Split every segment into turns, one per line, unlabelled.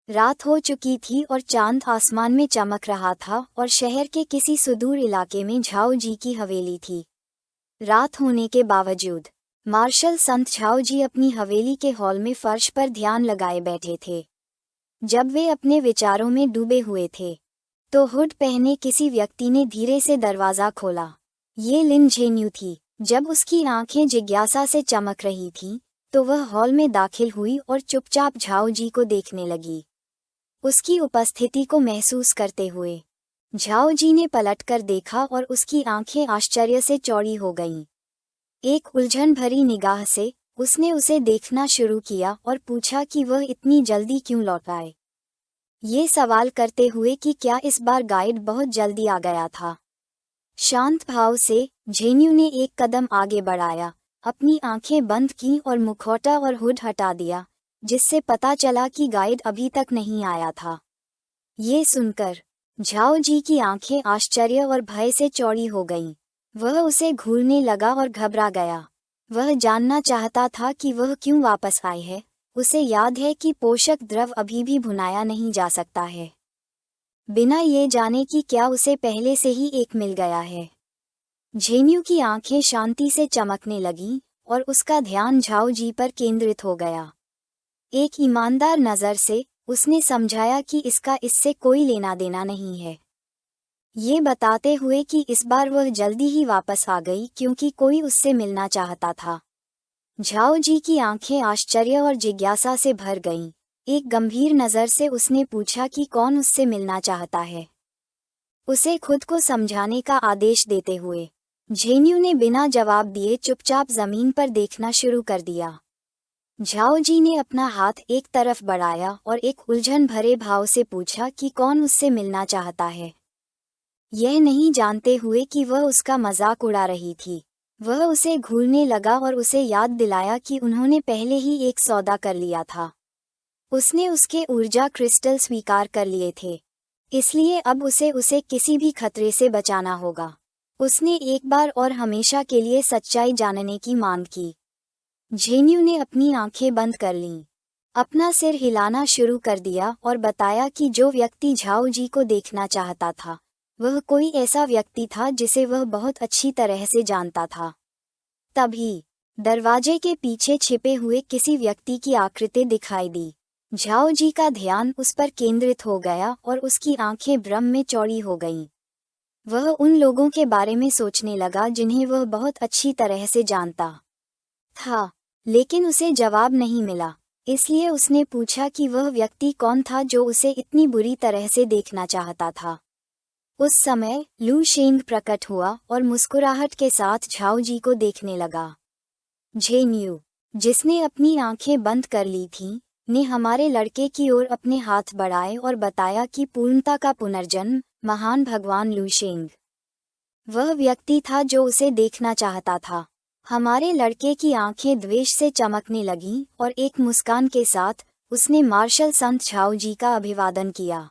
रात हो चुकी थी और चांद आसमान में चमक रहा था और शहर के किसी सुदूर इलाके में झाओ जी की हवेली थी। रात होने के बावजूद मार्शल संत झाओ जी अपनी हवेली के हॉल में फर्श पर ध्यान लगाए बैठे थे। जब वे अपने विचारों में डूबे हुए थे तो हुड पहने किसी व्यक्ति ने धीरे से दरवाज़ा खोला। ये लिन झेन्यू थी। जब उसकी आंखें जिज्ञासा से चमक रही थीं, तो वह हॉल में दाखिल हुई और चुपचाप झाओ जी को देखने लगी। उसकी उपस्थिति को महसूस करते हुए झाओ जी ने पलटकर देखा और उसकी आंखें आश्चर्य से चौड़ी हो गईं। एक उलझन भरी निगाह से उसने उसे देखना शुरू किया और पूछा कि वह इतनी जल्दी क्यों लौट आए, ये सवाल करते हुए कि क्या इस बार गाइड बहुत जल्दी आ गया था। शांत भाव से झेन्यू ने एक कदम आगे बढ़ाया, अपनी आंखें बंद कीं और मुखौटा और हुड हटा दिया, जिससे पता चला कि गाइड अभी तक नहीं आया था। ये सुनकर झाओ जी की आंखें आश्चर्य और भय से चौड़ी हो गईं। वह उसे घूरने लगा और घबरा गया। वह जानना चाहता था कि वह क्यों वापस आए है। उसे याद है कि पोषक द्रव अभी भी भुनाया नहीं जा सकता है, बिना ये जाने कि क्या उसे पहले से ही एक मिल गया है। झेन्यू की आंखें शांति से चमकने लगीं और उसका ध्यान झाओ जी पर केंद्रित हो गया। एक ईमानदार नज़र से उसने समझाया कि इसका इससे कोई लेना देना नहीं है, ये बताते हुए कि इस बार वह जल्दी ही वापस आ गई क्योंकि कोई उससे मिलना चाहता था। झाओ जी की आंखें आश्चर्य और जिज्ञासा से भर गईं। एक गंभीर नज़र से उसने पूछा कि कौन उससे मिलना चाहता है। उसे खुद को समझाने का आदेश देते हुए झेन्यू ने बिना जवाब दिए चुपचाप जमीन पर देखना शुरू कर दिया। झाओ जी ने अपना हाथ एक तरफ बढ़ाया और एक उलझन भरे भाव से पूछा कि कौन उससे मिलना चाहता है, यह नहीं जानते हुए कि वह उसका मजाक उड़ा रही थी। वह उसे घूरने लगा और उसे याद दिलाया कि उन्होंने पहले ही एक सौदा कर लिया था। उसने उसके ऊर्जा क्रिस्टल स्वीकार कर लिए थे, इसलिए अब उसे किसी भी खतरे से बचाना होगा। उसने एक बार और हमेशा के लिए सच्चाई जानने की मांग की। झेन्यू ने अपनी आंखें बंद कर लीं, अपना सिर हिलाना शुरू कर दिया और बताया कि जो व्यक्ति झाओ जी को देखना चाहता था वह कोई ऐसा व्यक्ति था जिसे वह बहुत अच्छी तरह से जानता था। तभी दरवाजे के पीछे छिपे हुए किसी व्यक्ति की आकृति दिखाई दी। झाओ जी का ध्यान उस पर केंद्रित हो गया और उसकी आंखें भ्रम में चौड़ी हो गईं। वह उन लोगों के बारे में सोचने लगा जिन्हें वह बहुत अच्छी तरह से जानता था, लेकिन उसे जवाब नहीं मिला। इसलिए उसने पूछा कि वह व्यक्ति कौन था जो उसे इतनी बुरी तरह से देखना चाहता था। उस समय लू शेंग प्रकट हुआ और मुस्कुराहट के साथ झाओ जी को देखने लगा। झेन्यू, जिसने अपनी आंखें बंद कर ली थीं, ने हमारे लड़के की ओर अपने हाथ बढ़ाए और बताया कि पूर्णता का पुनर्जन्म महान भगवान लू शेंग वह व्यक्ति था जो उसे देखना चाहता था। हमारे लड़के की आंखें द्वेष से चमकने लगीं और एक मुस्कान के साथ उसने मार्शल संत झाओ जी का अभिवादन किया।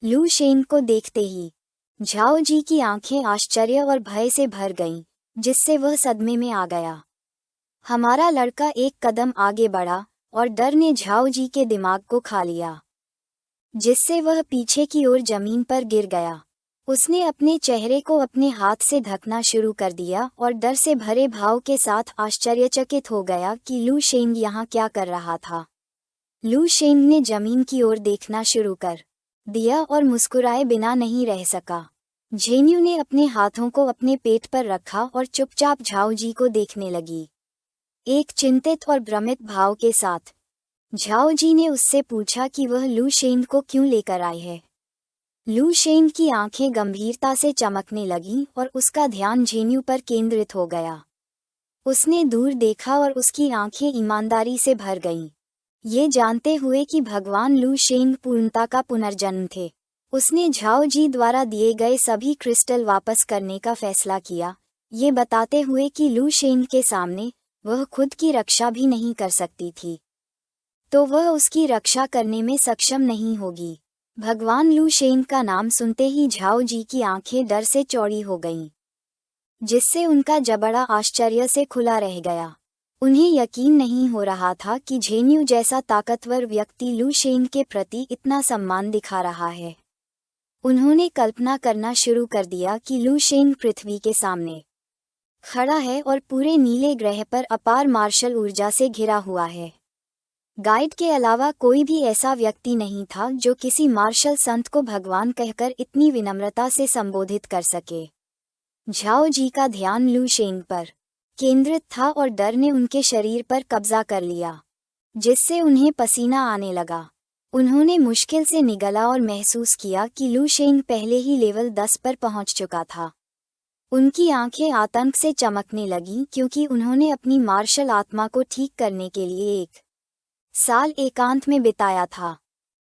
लू शेंग को देखते ही झाओ जी की आंखें आश्चर्य और भय से भर गईं, जिससे वह सदमे में आ गया। हमारा लड़का एक कदम आगे बढ़ा और डर ने झाओ जी के दिमाग को खा लिया, जिससे वह पीछे की ओर जमीन पर गिर गया। उसने अपने चेहरे को अपने हाथ से ढकना शुरू कर दिया और डर से भरे भाव के साथ आश्चर्यचकित हो गया कि लू शेंग यहाँ क्या कर रहा था। लू शेंग ने जमीन की ओर देखना शुरू कर दिया और मुस्कुराए बिना नहीं रह सका। झेन्यू ने अपने हाथों को अपने पेट पर रखा और चुपचाप झाओ जी को देखने लगी, एक चिंतित और भ्रमित भाव के साथ। झाओ जी ने उससे पूछा कि वह लू शेंग को क्यों लेकर आई है। लू शेंग की आंखें गंभीरता से चमकने लगीं और उसका ध्यान झेन्यू पर केंद्रित हो गया। उसने दूर देखा और उसकी आंखें ईमानदारी से भर गईं, ये जानते हुए कि भगवान लू शेंग पूर्णता का पुनर्जन्म थे। उसने झाओ जी द्वारा दिए गए सभी क्रिस्टल वापस करने का फैसला किया, ये बताते हुए कि लू शेंग के सामने वह खुद की रक्षा भी नहीं कर सकती थी, तो वह उसकी रक्षा करने में सक्षम नहीं होगी। भगवान लू शेंग का नाम सुनते ही झाओ जी की आंखें डर से चौड़ी हो गईं, जिससे उनका जबड़ा आश्चर्य से खुला रह गया। उन्हें यकीन नहीं हो रहा था कि झेन्यू जैसा ताकतवर व्यक्ति लू शेंग के प्रति इतना सम्मान दिखा रहा है। उन्होंने कल्पना करना शुरू कर दिया कि लू शेंग पृथ्वी के सामने खड़ा है और पूरे नीले ग्रह पर अपार मार्शल ऊर्जा से घिरा हुआ है। गाइड के अलावा कोई भी ऐसा व्यक्ति नहीं था जो किसी मार्शल संत को भगवान कहकर इतनी विनम्रता से संबोधित कर सके। झाओ जी का ध्यान लू शेंग पर केंद्रित था और डर ने उनके शरीर पर कब्जा कर लिया, जिससे उन्हें पसीना आने लगा। उन्होंने मुश्किल से निगला और महसूस किया कि लू शेंग पहले ही लेवल 10 पर पहुंच चुका था। उनकी आंखें आतंक से चमकने लगीं क्योंकि उन्होंने अपनी मार्शल आत्मा को ठीक करने के लिए 1 साल एकांत में बिताया था,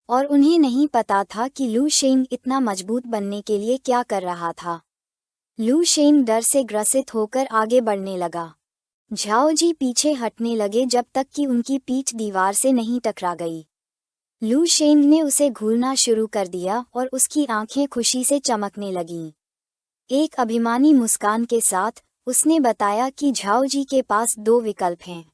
और उन्हें नहीं पता था कि लू शेंग इतना मजबूत बनने के लिए क्या कर रहा था। लू शेंग डर से ग्रसित होकर आगे बढ़ने लगा। झाओ जी पीछे हटने लगे जब तक कि उनकी पीठ दीवार से नहीं टकरा गई। लू शेंग ने उसे घूरना शुरू कर दिया और उसकी आंखें खुशी से चमकने लगीं। एक अभिमानी मुस्कान के साथ उसने बताया कि झाओ जी के पास 2 विकल्प हैं,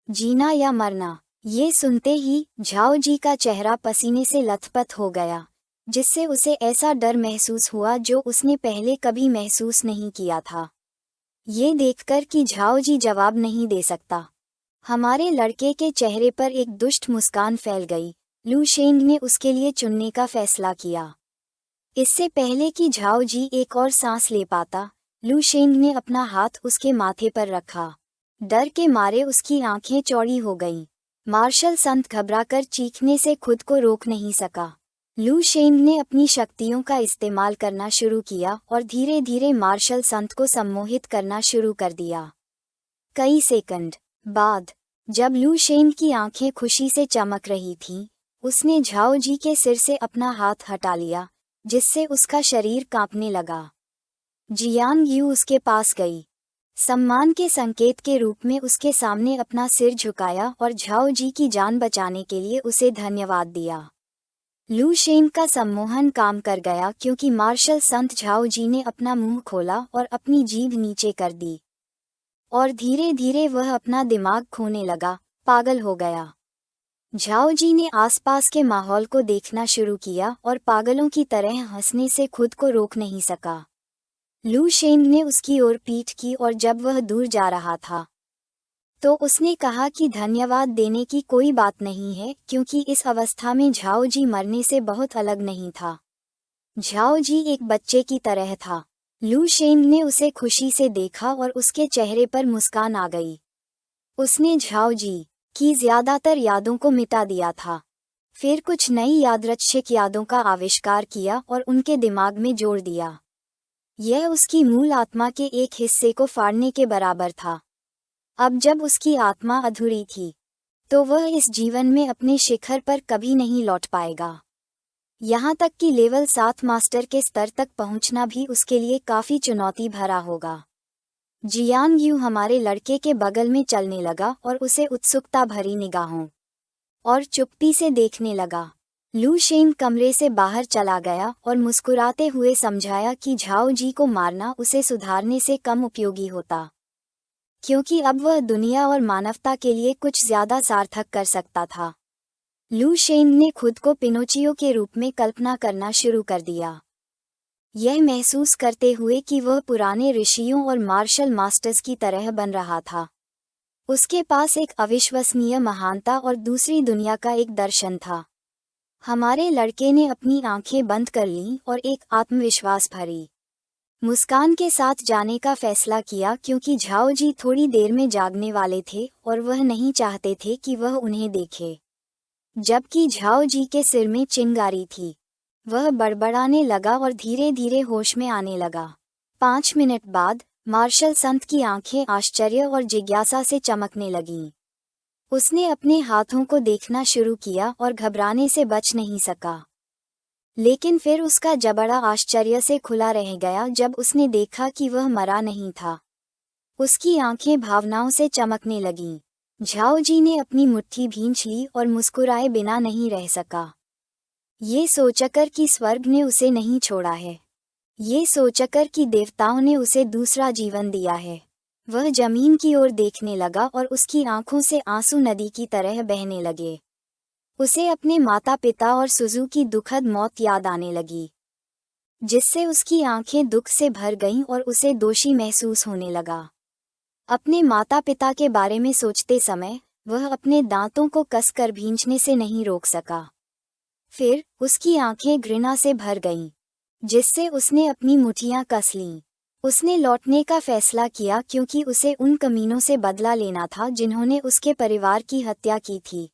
जीना या मरना। ये सुनते ही झाओ जी का चेहरा पसीने से लथपथ हो गया, जिससे उसे ऐसा डर महसूस हुआ जो उसने पहले कभी महसूस नहीं किया था। ये देखकर कि झाओ जी जवाब नहीं दे सकता, हमारे लड़के के चेहरे पर एक दुष्ट मुस्कान फैल गई। लू शेंग ने उसके लिए चुनने का फैसला किया। इससे पहले कि झाओ जी एक और सांस ले पाता, लू शेंग ने अपना हाथ उसके माथे पर रखा। डर के मारे उसकी आंखें चौड़ी हो गईं। मार्शल संत घबराकर चीखने से खुद को रोक नहीं सका। लू शेंग ने अपनी शक्तियों का इस्तेमाल करना शुरू किया और धीरे धीरे मार्शल संत को सम्मोहित करना शुरू कर दिया। कई सेकंड बाद, जब लू शेंग की आंखें खुशी से चमक रही थीं, उसने झाओ जी के सिर से अपना हाथ हटा लिया, जिससे उसका शरीर कांपने लगा। जियांग यू उसके पास गई, सम्मान के संकेत के रूप में उसके सामने अपना सिर झुकाया और झाओ जी की जान बचाने के लिए उसे धन्यवाद दिया। लू शेंग का सम्मोहन काम कर गया क्योंकि मार्शल संत झाओ जी ने अपना मुंह खोला और अपनी जीभ नीचे कर दी, और धीरे धीरे वह अपना दिमाग खोने लगा, पागल हो गया। झाओ जी ने आसपास के माहौल को देखना शुरू किया और पागलों की तरह हंसने से खुद को रोक नहीं सका। लू शेंग ने उसकी ओर पीठ की और जब वह दूर जा रहा था तो उसने कहा कि धन्यवाद देने की कोई बात नहीं है, क्योंकि इस अवस्था में झाओ जी मरने से बहुत अलग नहीं था। झाओ जी एक बच्चे की तरह था। लू शेंग ने उसे खुशी से देखा और उसके चेहरे पर मुस्कान आ गई। उसने झाओ जी की ज्यादातर यादों को मिटा दिया था, फिर कुछ नई यादृच्छिक यादों का आविष्कार किया और उनके दिमाग में जोड़ दिया। यह उसकी मूल आत्मा के एक हिस्से को फाड़ने के बराबर था। अब जब उसकी आत्मा अधूरी थी, तो वह इस जीवन में अपने शिखर पर कभी नहीं लौट पाएगा। यहाँ तक कि लेवल 7 मास्टर के स्तर तक पहुँचना भी उसके लिए काफी चुनौती भरा होगा। जियांग यू हमारे लड़के के बगल में चलने लगा और उसे उत्सुकता भरी निगाहों और चुप्पी से देखने लगा। लू शेंग कमरे से बाहर चला गया और मुस्कुराते हुए समझाया कि झाओ जी को मारना उसे सुधारने से कम उपयोगी होता, क्योंकि अब वह दुनिया और मानवता के लिए कुछ ज्यादा सार्थक कर सकता था। लू शेंग ने खुद को पिनोचियो के रूप में कल्पना करना शुरू कर दिया, यह महसूस करते हुए कि वह पुराने ऋषियों और मार्शल मास्टर्स की तरह बन रहा था। उसके पास एक अविश्वसनीय महानता और दूसरी दुनिया का एक दर्शन था। हमारे लड़के ने अपनी आंखें बंद कर लीं और एक आत्मविश्वास भरी मुस्कान के साथ जाने का फैसला किया, क्योंकि झाओ जी थोड़ी देर में जागने वाले थे और वह नहीं चाहते थे कि वह उन्हें देखे। जबकि झाओ जी के सिर में चिंगारी थी, वह बड़बड़ाने लगा और धीरे धीरे होश में आने लगा। 5 मिनट बाद मार्शल संत की आंखें आश्चर्य और जिज्ञासा से चमकने लगीं। उसने अपने हाथों को देखना शुरू किया और घबराने से बच नहीं सका, लेकिन फिर उसका जबड़ा आश्चर्य से खुला रह गया जब उसने देखा कि वह मरा नहीं था। उसकी आंखें भावनाओं से चमकने लगीं। झाओ जी ने अपनी मुट्ठी भींच ली और मुस्कुराए बिना नहीं रह सका। ये सोचकर कि स्वर्ग ने उसे नहीं छोड़ा है, ये सोचकर कि देवताओं ने उसे दूसरा जीवन दिया है, वह जमीन की ओर देखने लगा और उसकी आंखों से आंसू नदी की तरह बहने लगे। उसे अपने माता पिता और सुजू की दुखद मौत याद आने लगी, जिससे उसकी आंखें दुख से भर गईं और उसे दोषी महसूस होने लगा। अपने माता पिता के बारे में सोचते समय वह अपने दांतों को कसकर भींचने से नहीं रोक सका। फिर उसकी आंखें घृणा से भर गईं, जिससे उसने अपनी मुट्ठियां कस लीं। उसने लौटने का फैसला किया क्योंकि उसे उन कमीनों से बदला लेना था जिन्होंने उसके परिवार की हत्या की थी,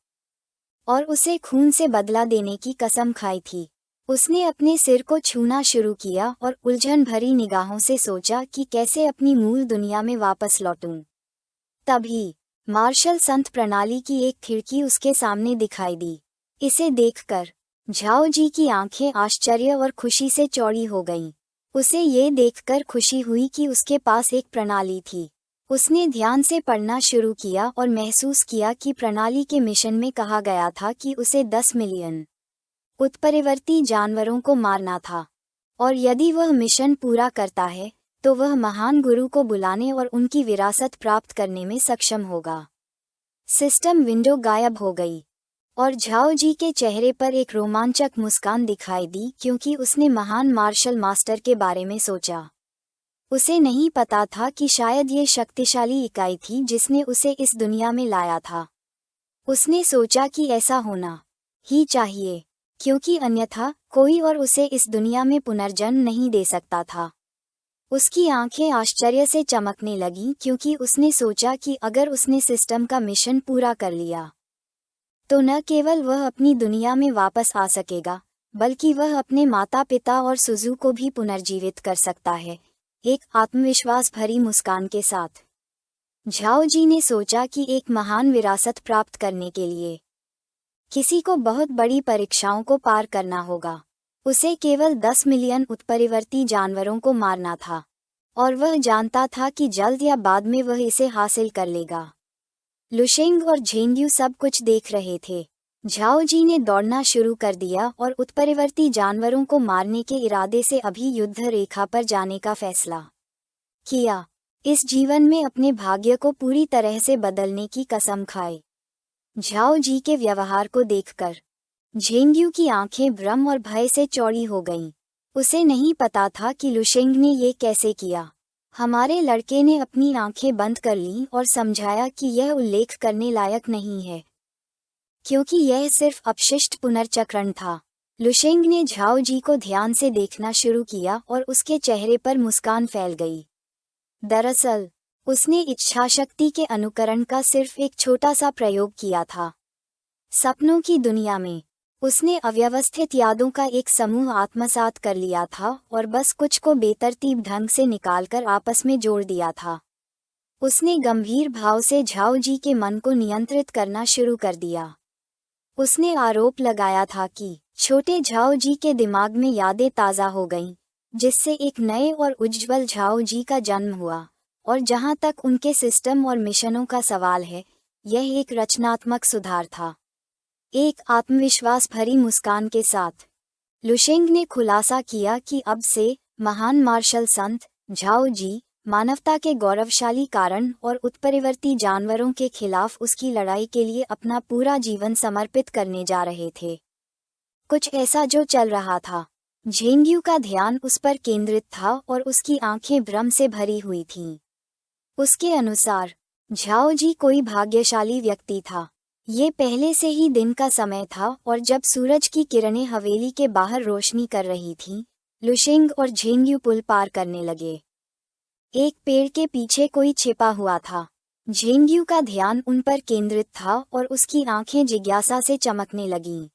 और उसे खून से बदला देने की कसम खाई थी। उसने अपने सिर को छूना शुरू किया और उलझन भरी निगाहों से सोचा कि कैसे अपनी मूल दुनिया में वापस लौटूं। तभी मार्शल संत प्रणाली की एक खिड़की उसके सामने दिखाई दी। इसे देखकर झाओ जी की आंखें आश्चर्य और खुशी से चौड़ी हो गईं। उसे ये देखकर खुशी हुई कि उसके पास एक प्रणाली थी। उसने ध्यान से पढ़ना शुरू किया और महसूस किया कि प्रणाली के मिशन में कहा गया था कि उसे 10 मिलियन उत्परिवर्ती जानवरों को मारना था, और यदि वह मिशन पूरा करता है तो वह महान गुरु को बुलाने और उनकी विरासत प्राप्त करने में सक्षम होगा। सिस्टम विंडो गायब हो गई और झाओ जी के चेहरे पर एक रोमांचक मुस्कान दिखाई दी क्योंकि उसने महान मार्शल मास्टर के बारे में सोचा। उसे नहीं पता था कि शायद ये शक्तिशाली इकाई थी जिसने उसे इस दुनिया में लाया था। उसने सोचा कि ऐसा होना ही चाहिए, क्योंकि अन्यथा कोई और उसे इस दुनिया में पुनर्जन्म नहीं दे सकता था। उसकी आंखें आश्चर्य से चमकने लगीं क्योंकि उसने सोचा कि अगर उसने सिस्टम का मिशन पूरा कर लिया तो न केवल वह अपनी दुनिया में वापस आ सकेगा, बल्कि वह अपने माता पिता और सुजू को भी पुनर्जीवित कर सकता है। एक आत्मविश्वास भरी मुस्कान के साथ झाओ जी ने सोचा कि एक महान विरासत प्राप्त करने के लिए किसी को बहुत बड़ी परीक्षाओं को पार करना होगा। उसे केवल 10 मिलियन उत्परिवर्ती जानवरों को मारना था, और वह जानता था कि जल्द या बाद में वह इसे हासिल कर लेगा। लुशेंग और झेंग्यू सब कुछ देख रहे थे। झाओ जी ने दौड़ना शुरू कर दिया और उत्परिवर्ती जानवरों को मारने के इरादे से अभी युद्ध रेखा पर जाने का फैसला किया। इस जीवन में अपने भाग्य को पूरी तरह से बदलने की कसम खाए। झाओ जी के व्यवहार को देखकर झेंग्यू की आंखें भ्रम और भय से चौड़ी हो गईं। उसे नहीं पता था कि लुशेंग ने ये कैसे किया। हमारे लड़के ने अपनी आंखें बंद कर लीं और समझाया कि यह उल्लेख करने लायक नहीं है, क्योंकि यह सिर्फ अपशिष्ट पुनर्चक्रण था। लुशेंग ने झाओ जी को ध्यान से देखना शुरू किया और उसके चेहरे पर मुस्कान फैल गई। दरअसल उसने इच्छाशक्ति के अनुकरण का सिर्फ एक छोटा सा प्रयोग किया था। सपनों की दुनिया में उसने अव्यवस्थित यादों का एक समूह आत्मसात कर लिया था और बस कुछ को बेतरतीब ढंग से निकालकर आपस में जोड़ दिया था। उसने गंभीर भाव से झाओ जी के मन को नियंत्रित करना शुरू कर दिया। उसने आरोप लगाया था कि छोटे झाओ जी के दिमाग में यादें ताज़ा हो गईं, जिससे एक नए और उज्ज्वल झाओ जी का जन्म हुआ। और जहां तक उनके सिस्टम और मिशनों का सवाल है, यह एक रचनात्मक सुधार था। एक आत्मविश्वास भरी मुस्कान के साथ लुशेंग ने खुलासा किया कि अब से महान मार्शल संत झाओ जी मानवता के गौरवशाली कारण और उत्परिवर्ती जानवरों के खिलाफ उसकी लड़ाई के लिए अपना पूरा जीवन समर्पित करने जा रहे थे। कुछ ऐसा जो चल रहा था। झेंग्यू का ध्यान उस पर केंद्रित था और उसकी आंखें भ्रम से भरी हुई थीं। उसके अनुसार झाओ जी कोई भाग्यशाली व्यक्ति था। ये पहले से ही दिन का समय था और जब सूरज की किरणें हवेली के बाहर रोशनी कर रही थीं, लुशेंग और झेंग्यू पुल पार करने लगे। एक पेड़ के पीछे कोई छिपा हुआ था। झेंग्यू का ध्यान उन पर केंद्रित था और उसकी आंखें जिज्ञासा से चमकने लगीं।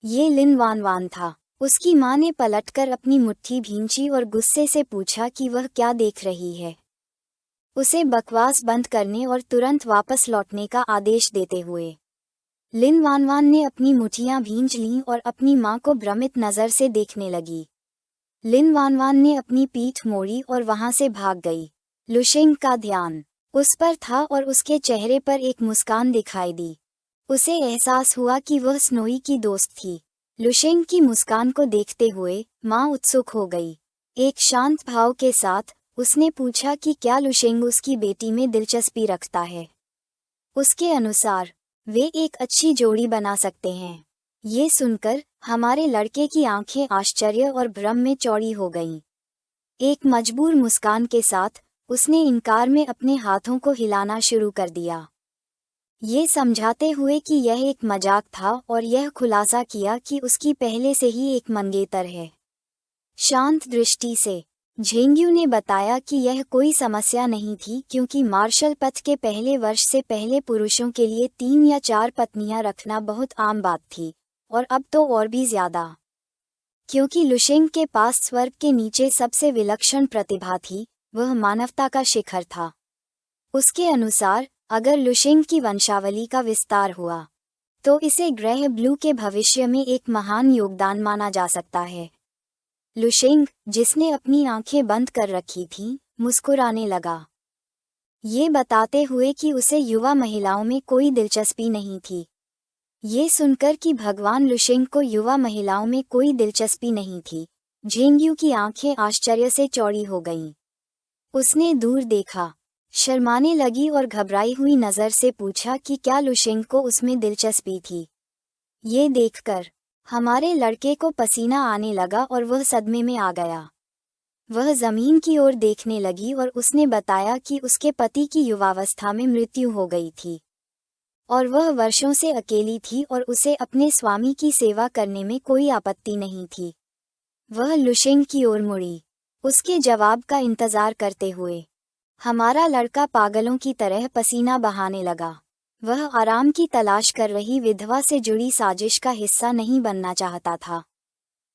ये लिन वान वान था। उसकी माँ ने पलटकर अपनी मुट्ठी भींची और गुस्से से पूछा कि वह क्या देख रही है। उसे बकवास बंद करने और तुरंत वापस लौटने का आदेश देते हुए लिन वान वान ने अपनी मुट्ठियां भींच लीं और अपनी माँ को भ्रमित नज़र से देखने लगी। लिन वान वान ने अपनी पीठ मोड़ी और वहां से भाग गई। लुशेंग का ध्यान उस पर था और उसके चेहरे पर एक मुस्कान दिखाई दी। उसे एहसास हुआ कि वह स्नोई की दोस्त थी। लुशेंग की मुस्कान को देखते हुए माँ उत्सुक हो गई। एक शांत भाव के साथ उसने पूछा कि क्या लुशेंग उसकी बेटी में दिलचस्पी रखता है। उसके अनुसार वे एक अच्छी जोड़ी बना सकते हैं। ये सुनकर हमारे लड़के की आंखें आश्चर्य और भ्रम में चौड़ी हो गईं। एक मजबूर मुस्कान के साथ उसने इनकार में अपने हाथों को हिलाना शुरू कर दिया, ये समझाते हुए कि यह एक मजाक था, और यह खुलासा किया कि उसकी पहले से ही एक मंगेतर है। शांत दृष्टि से झेंग्यू ने बताया कि यह कोई समस्या नहीं थी, क्योंकि मार्शल पथ के पहले वर्ष से पहले पुरुषों के लिए 3 या 4 पत्नियां रखना बहुत आम बात थी, और अब तो और भी ज्यादा, क्योंकि लुशेंग के पास स्वर्ग के नीचे सबसे विलक्षण प्रतिभा थी, वह मानवता का शिखर था। उसके अनुसार अगर लुशेंग की वंशावली का विस्तार हुआ तो इसे ग्रह ब्लू के भविष्य में एक महान योगदान माना जा सकता है। लुशेंग, जिसने अपनी आंखें बंद कर रखी थीं, मुस्कुराने लगा, ये बताते हुए कि उसे युवा महिलाओं में कोई दिलचस्पी नहीं थी। ये सुनकर कि भगवान लुशेंग को युवा महिलाओं में कोई दिलचस्पी नहीं थी, झेंग्यू की आंखें आश्चर्य से चौड़ी हो गईं। उसने दूर देखा, शर्माने लगी और घबराई हुई नज़र से पूछा कि क्या लुशेंग को उसमें दिलचस्पी थी। ये देखकर हमारे लड़के को पसीना आने लगा और वह सदमे में आ गया। वह जमीन की ओर देखने लगी और उसने बताया कि उसके पति की युवावस्था में मृत्यु हो गई थी और वह वर्षों से अकेली थी और उसे अपने स्वामी की सेवा करने में कोई आपत्ति नहीं थी। वह लुशेंग की ओर मुड़ी, उसके जवाब का इंतजार करते हुए। हमारा लड़का पागलों की तरह पसीना बहाने लगा। वह आराम की तलाश कर रही विधवा से जुड़ी साजिश का हिस्सा नहीं बनना चाहता था।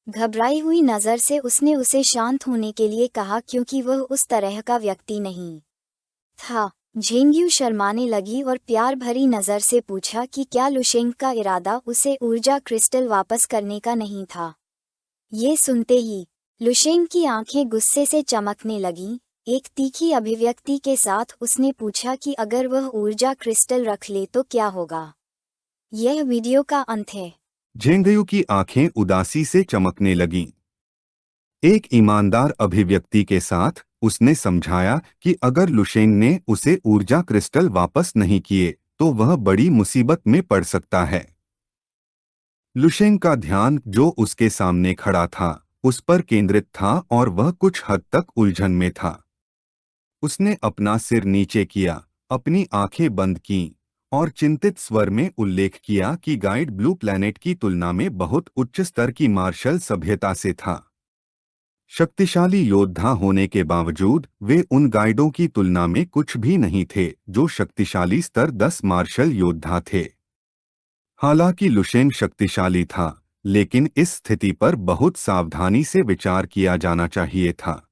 घबराई हुई नज़र से उसने उसे शांत होने के लिए कहा, क्योंकि वह उस तरह का व्यक्ति नहीं था। झेंग्यू शर्माने लगी और प्यार भरी नज़र से पूछा कि क्या लुशेंग का इरादा उसे ऊर्जा क्रिस्टल वापस करने का नहीं था। ये सुनते ही लुशेंग की आंखें गुस्से से चमकने लगीं। एक तीखी अभिव्यक्ति के साथ उसने पूछा कि अगर वह ऊर्जा क्रिस्टल रख ले तो क्या होगा। यह वीडियो का अंत है।
झेंग्यू की आंखें उदासी से चमकने लगीं। एक ईमानदार अभिव्यक्ति के साथ उसने समझाया कि अगर लुशेंग ने उसे ऊर्जा क्रिस्टल वापस नहीं किए तो वह बड़ी मुसीबत में पड़ सकता है। लुशेंग का ध्यान जो उसके सामने खड़ा था उस पर केंद्रित था और वह कुछ हद तक उलझन में था। उसने अपना सिर नीचे किया, अपनी आंखें बंद कीं और चिंतित स्वर में उल्लेख किया कि गाइड ब्लू प्लैनेट की तुलना में बहुत उच्च स्तर की मार्शल सभ्यता से था। शक्तिशाली योद्धा होने के बावजूद वे उन गाइडों की तुलना में कुछ भी नहीं थे जो शक्तिशाली स्तर 10 मार्शल योद्धा थे। हालांकि लुशेंग शक्तिशाली था, लेकिन इस स्थिति पर बहुत सावधानी से विचार किया जाना चाहिए था।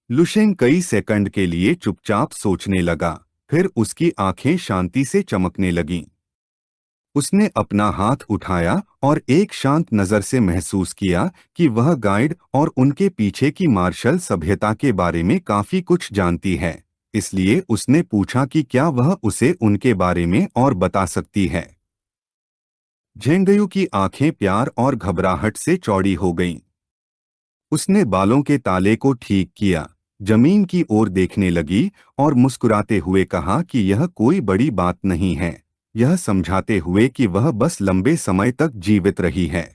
लुशेंग कई सेकंड के लिए चुपचाप सोचने लगा, फिर उसकी आंखें शांति से चमकने लगीं। उसने अपना हाथ उठाया और एक शांत नज़र से महसूस किया कि वह गाइड और उनके पीछे की मार्शल सभ्यता के बारे में काफी कुछ जानती है। इसलिए उसने पूछा कि क्या वह उसे उनके बारे में और बता सकती है। झेंग्यू की आंखें प्यार और घबराहट से चौड़ी हो गईं। उसने बालों के ताले को ठीक किया, जमीन की ओर देखने लगी और मुस्कुराते हुए कहा कि यह कोई बड़ी बात नहीं है, यह समझाते हुए कि वह बस लंबे समय तक जीवित रही है।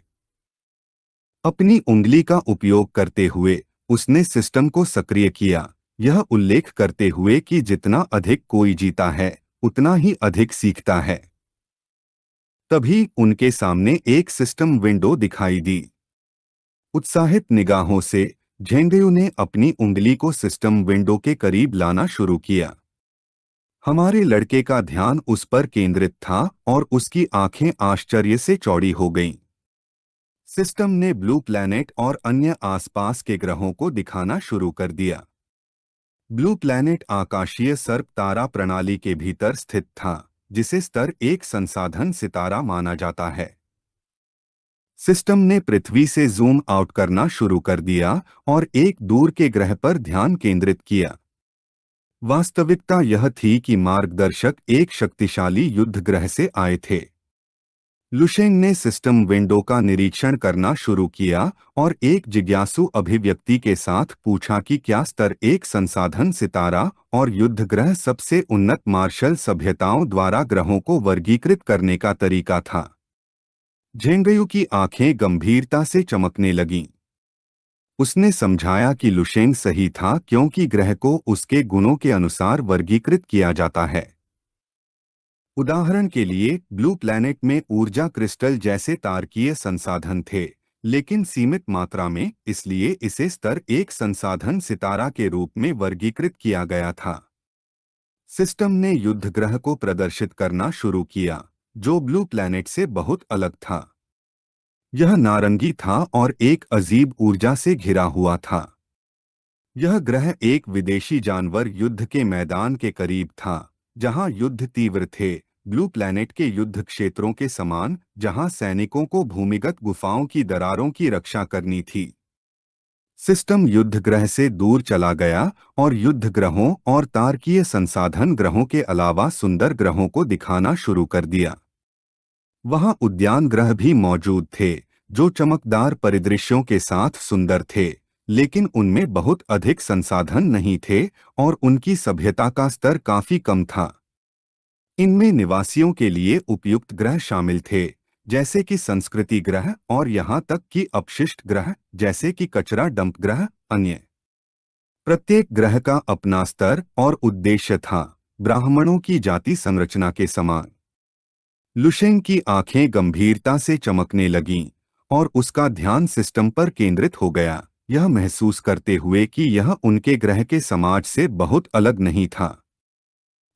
अपनी उंगली का उपयोग करते हुए उसने सिस्टम को सक्रिय किया, यह उल्लेख करते हुए कि जितना अधिक कोई जीता है उतना ही अधिक सीखता है। तभी उनके सामने एक सिस्टम विंडो दिखाई दी। उत्साहित निगाहों से झेंग्यू ने अपनी उंगली को सिस्टम विंडो के करीब लाना शुरू किया। हमारे लड़के का ध्यान उस पर केंद्रित था और उसकी आंखें आश्चर्य से चौड़ी हो गईं। सिस्टम ने ब्लू प्लैनेट और अन्य आसपास के ग्रहों को दिखाना शुरू कर दिया। ब्लू प्लैनेट आकाशीय सर्प तारा प्रणाली के भीतर स्थित था, जिसे स्तर 1 संसाधन सितारा माना जाता है। सिस्टम ने पृथ्वी से जूम आउट करना शुरू कर दिया और एक दूर के ग्रह पर ध्यान केंद्रित किया। वास्तविकता यह थी कि मार्गदर्शक एक शक्तिशाली युद्ध ग्रह से आए थे। लुशेंग ने सिस्टम विंडो का निरीक्षण करना शुरू किया और एक जिज्ञासु अभिव्यक्ति के साथ पूछा कि क्या स्तर एक संसाधन सितारा और युद्ध ग्रह सबसे उन्नत मार्शल सभ्यताओं द्वारा ग्रहों को वर्गीकृत करने का तरीका था। झेंगयू की आंखें गंभीरता से चमकने लगीं। उसने समझाया कि लुशेंग सही था क्योंकि ग्रह को उसके गुणों के अनुसार वर्गीकृत किया जाता है। उदाहरण के लिए ब्लू प्लैनेट में ऊर्जा क्रिस्टल जैसे तारकीय संसाधन थे, लेकिन सीमित मात्रा में, इसलिए इसे स्तर एक संसाधन सितारा के रूप में वर्गीकृत किया गया था। सिस्टम ने युद्ध ग्रह को प्रदर्शित करना शुरू किया, जो ब्लू प्लैनेट से बहुत अलग था। यह नारंगी था और एक अजीब ऊर्जा से घिरा हुआ था। यह ग्रह एक विदेशी जानवर युद्ध के मैदान के करीब था, जहां युद्ध तीव्र थे, ब्लू प्लैनेट के युद्ध क्षेत्रों के समान, जहां सैनिकों को भूमिगत गुफाओं की दरारों की रक्षा करनी थी। सिस्टम युद्ध ग्रह से दूर चला गया और युद्ध ग्रहों और तारकीय संसाधन ग्रहों के अलावा सुंदर ग्रहों को दिखाना शुरू कर दिया। वहां उद्यान ग्रह भी मौजूद थे, जो चमकदार परिदृश्यों के साथ सुंदर थे, लेकिन उनमें बहुत अधिक संसाधन नहीं थे और उनकी सभ्यता का स्तर काफी कम था। इनमें निवासियों के लिए उपयुक्त ग्रह शामिल थे, जैसे कि संस्कृति ग्रह और यहाँ तक कि अपशिष्ट ग्रह, जैसे कि कचरा डंप ग्रह। अन्य प्रत्येक ग्रह का अपना स्तर और उद्देश्य था, ब्राह्मणों की जाति संरचना के समान। लुशेंग की आंखें गंभीरता से चमकने लगीं और उसका ध्यान सिस्टम पर केंद्रित हो गया, यह महसूस करते हुए कि यह उनके ग्रह के समाज से बहुत अलग नहीं था।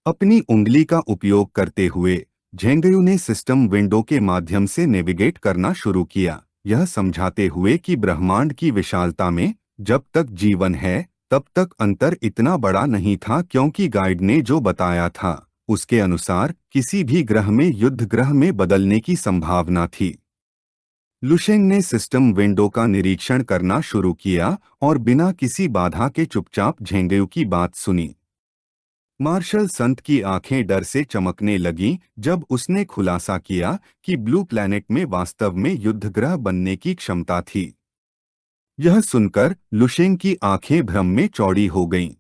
अपनी उंगली का उपयोग करते हुए झेंगयू ने सिस्टम विंडो के माध्यम से नेविगेट करना शुरू किया, यह समझाते हुए कि ब्रह्मांड की विशालता में जब तक जीवन है तब तक अंतर इतना बड़ा नहीं था, क्योंकि गाइड ने जो बताया था उसके अनुसार किसी भी ग्रह में युद्ध ग्रह में बदलने की संभावना थी। लुशेंग ने सिस्टम विंडो का निरीक्षण करना शुरू किया और बिना किसी बाधा के चुपचाप झेंगयू की बात सुनी। मार्शल संत की आंखें डर से चमकने लगीं जब उसने खुलासा किया कि ब्लू प्लैनेट में वास्तव में युद्ध ग्रह बनने की क्षमता थी। यह सुनकर लुशेंग की आंखें भ्रम में चौड़ी हो गईं।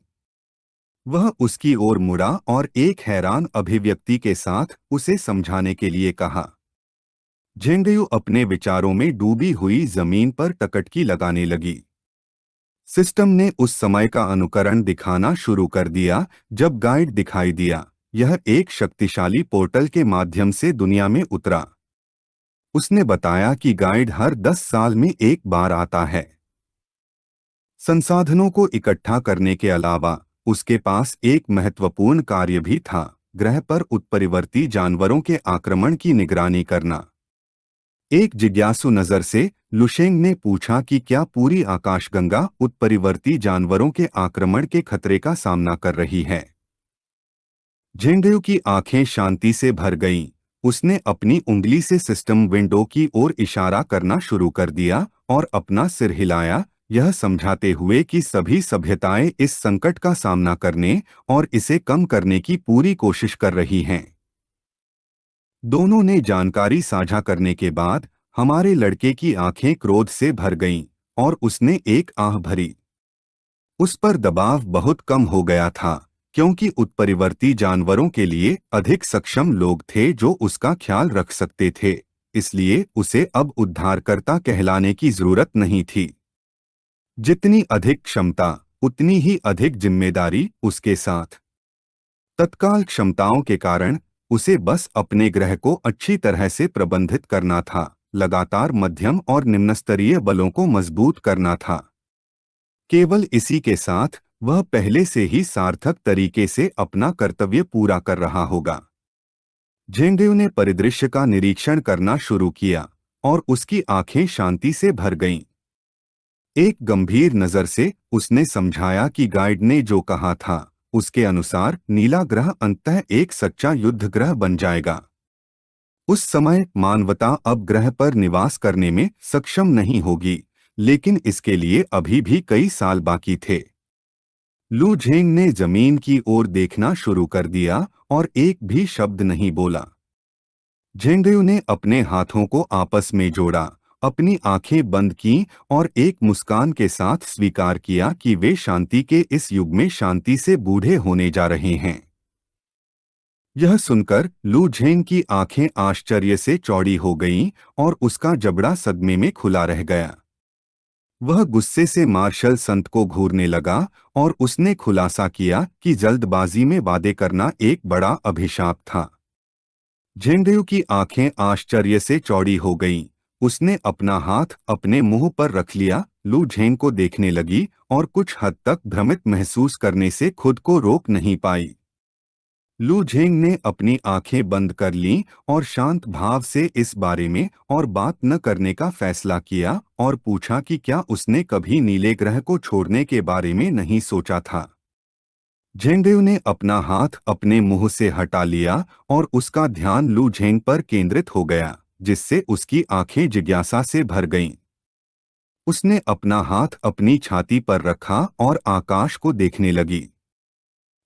वह उसकी ओर मुड़ा और एक हैरान अभिव्यक्ति के साथ उसे समझाने के लिए कहा। झेंगयू अपने विचारों में डूबी हुई जमीन पर टकटकी लगाने लगी। सिस्टम ने उस समय का अनुकरण दिखाना शुरू कर दिया जब गाइड दिखाई दिया। यह एक शक्तिशाली पोर्टल के माध्यम से दुनिया में उतरा। उसने बताया कि गाइड हर 10 साल में एक बार आता है। संसाधनों को इकट्ठा करने के अलावा उसके पास एक महत्वपूर्ण कार्य भी था, ग्रह पर उत्परिवर्ती जानवरों के आक्रमण की निगरानी करना। एक जिज्ञासु नजर से लुशेंग ने पूछा कि क्या पूरी आकाशगंगा उत्परिवर्ती जानवरों के आक्रमण के खतरे का सामना कर रही है। झेंगयू की आंखें शांति से भर गईं। उसने अपनी उंगली से सिस्टम विंडो की ओर इशारा करना शुरू कर दिया और अपना सिर हिलाया, यह समझाते हुए कि सभी सभ्यताएं इस संकट का सामना करने और इसे कम करने की पूरी कोशिश कर रही हैं। दोनों ने जानकारी साझा करने के बाद हमारे लड़के की आंखें क्रोध से भर गईं और उसने एक आह भरी। उस पर दबाव बहुत कम हो गया था, क्योंकि उत्परिवर्ती जानवरों के लिए अधिक सक्षम लोग थे जो उसका ख्याल रख सकते थे, इसलिए उसे अब उद्धारकर्ता कहलाने की जरूरत नहीं थी। जितनी अधिक क्षमता उतनी ही अधिक जिम्मेदारी उसके साथ। तत्काल क्षमताओं के कारण उसे बस अपने ग्रह को अच्छी तरह से प्रबंधित करना था, लगातार मध्यम और निम्नस्तरीय बलों को मजबूत करना था। केवल इसी के साथ वह पहले से ही सार्थक तरीके से अपना कर्तव्य पूरा कर रहा होगा। झेंगयू ने परिदृश्य का निरीक्षण करना शुरू किया और उसकी आंखें शांति से भर गईं। एक गंभीर नजर से उसने समझाया कि गाइड ने जो कहा था उसके अनुसार नीला ग्रह अंततः एक सच्चा युद्ध ग्रह बन जाएगा। उस समय मानवता अब ग्रह पर निवास करने में सक्षम नहीं होगी, लेकिन इसके लिए अभी भी कई साल बाकी थे। लू झेंग ने जमीन की ओर देखना शुरू कर दिया और एक भी शब्द नहीं बोला। झेंगडू ने अपने हाथों को आपस में जोड़ा, अपनी आंखें बंद की और एक मुस्कान के साथ स्वीकार किया कि वे शांति के इस युग में शांति से बूढ़े होने जा रहे हैं। यह सुनकर लू झेंग की आंखें आश्चर्य से चौड़ी हो गईं और उसका जबड़ा सदमे में खुला रह गया। वह गुस्से से मार्शल संत को घूरने लगा और उसने खुलासा किया कि जल्दबाजी में वादे करना एक बड़ा अभिशाप था। झेंगडू की आंखें आश्चर्य से चौड़ी हो गईं। उसने अपना हाथ अपने मुंह पर रख लिया, लू झेंग को देखने लगी और कुछ हद तक भ्रमित महसूस करने से खुद को रोक नहीं पाई। लू झेंग ने अपनी आंखें बंद कर लीं और शांत भाव से इस बारे में और बात न करने का फैसला किया और पूछा कि क्या उसने कभी नीले ग्रह को छोड़ने के बारे में नहीं सोचा था। झेंगडू ने अपना हाथ अपने मुंह से हटा लिया और उसका ध्यान लू झेंग पर केंद्रित हो गया, जिससे उसकी आंखें जिज्ञासा से भर गईं। उसने अपना हाथ अपनी छाती पर रखा और आकाश को देखने लगी।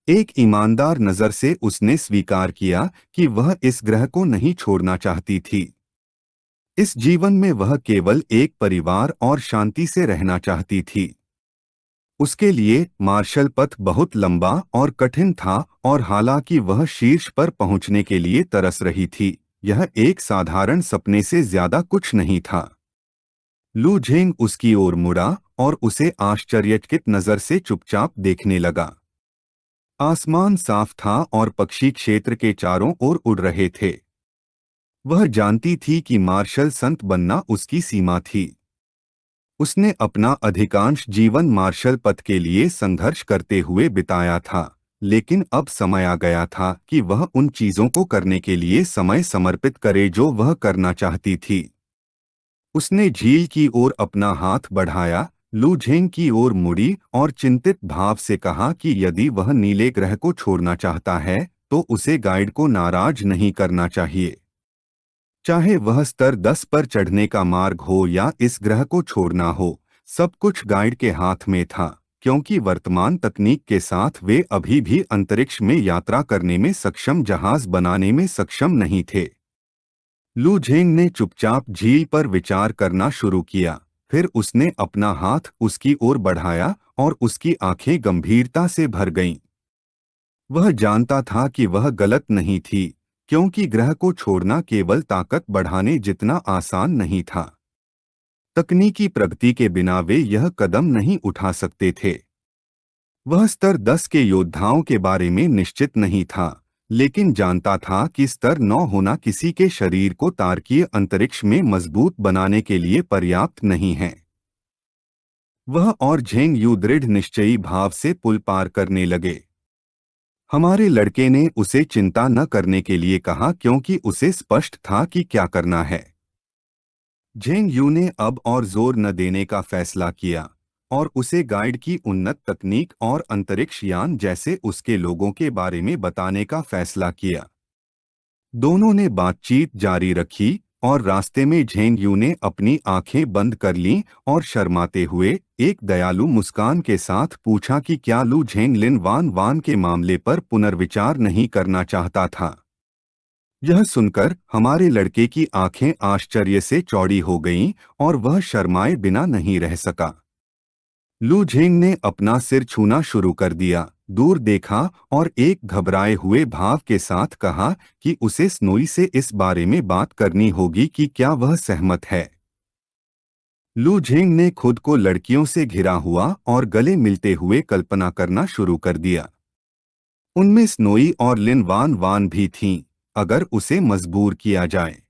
एक ईमानदार नजर से उसने स्वीकार किया कि वह इस ग्रह को नहीं छोड़ना चाहती थी। इस जीवन में वह केवल एक परिवार और शांति से रहना चाहती थी। उसके लिए मार्शल पथ बहुत लंबा और कठिन था और हालांकि वह शीर्ष पर पहुंचने के लिए तरस रही थी, यह एक साधारण सपने से ज्यादा कुछ नहीं था। लू झेंग उसकी ओर मुड़ा और उसे आश्चर्यचकित नजर से चुपचाप देखने लगा। आसमान साफ था और पक्षी क्षेत्र के चारों ओर उड़ रहे थे। वह जानती थी कि मार्शल संत बनना उसकी सीमा थी। उसने अपना अधिकांश जीवन मार्शल पथ के लिए संघर्ष करते हुए बिताया था, लेकिन अब समय आ गया था कि वह उन चीजों को करने के लिए समय समर्पित करे जो वह करना चाहती थी। उसने झील की ओर अपना हाथ बढ़ाया, लू झेंग की ओर मुड़ी और चिंतित भाव से कहा कि यदि वह नीले ग्रह को छोड़ना चाहता है तो उसे गाइड को नाराज नहीं करना चाहिए। चाहे वह स्तर 10 पर चढ़ने का मार्ग हो या इस ग्रह को छोड़ना हो, सब कुछ गाइड के हाथ में था, क्योंकि वर्तमान तकनीक के साथ वे अभी भी अंतरिक्ष में यात्रा करने में सक्षम जहाज बनाने में सक्षम नहीं थे। लू झेंग ने चुपचाप झील पर विचार करना शुरू किया। फिर उसने अपना हाथ उसकी ओर बढ़ाया और उसकी आंखें गंभीरता से भर गईं। वह जानता था कि वह गलत नहीं थी, क्योंकि ग्रह को छोड़ना केवल ताकत बढ़ाने जितना आसान नहीं था। तकनीकी प्रगति के बिना वे यह कदम नहीं उठा सकते थे। वह स्तर 10 के योद्धाओं के बारे में निश्चित नहीं था, लेकिन जानता था कि स्तर 9 होना किसी के शरीर को तारकीय अंतरिक्ष में मजबूत बनाने के लिए पर्याप्त नहीं है। वह और झेंग यू दृढ़ निश्चयी भाव से पुल पार करने लगे। हमारे लड़के ने उसे चिंता न करने के लिए कहा क्योंकि उसे स्पष्ट था कि क्या करना है। झेंग यू ने अब और जोर न देने का फैसला किया और उसे गाइड की उन्नत तकनीक और अंतरिक्ष यान जैसे उसके लोगों के बारे में बताने का फैसला किया। दोनों ने बातचीत जारी रखी और रास्ते में झेंग यू ने अपनी आंखें बंद कर लीं और शर्माते हुए एक दयालु मुस्कान के साथ पूछा कि क्या लू झेंग लिन वान वान के मामले पर पुनर्विचार नहीं करना चाहता था। यह सुनकर हमारे लड़के की आंखें आश्चर्य से चौड़ी हो गईं और वह शर्माए बिना नहीं रह सका। लू झेंग ने अपना सिर छूना शुरू कर दिया, दूर देखा और एक घबराए हुए भाव के साथ कहा कि उसे स्नोई से इस बारे में बात करनी होगी कि क्या वह सहमत है। लू झेंग ने खुद को लड़कियों से घिरा हुआ और गले मिलते हुए कल्पना करना शुरू कर दिया। उनमें स्नोई और लिन वान वान भी थीं, अगर उसे मजबूर किया जाए।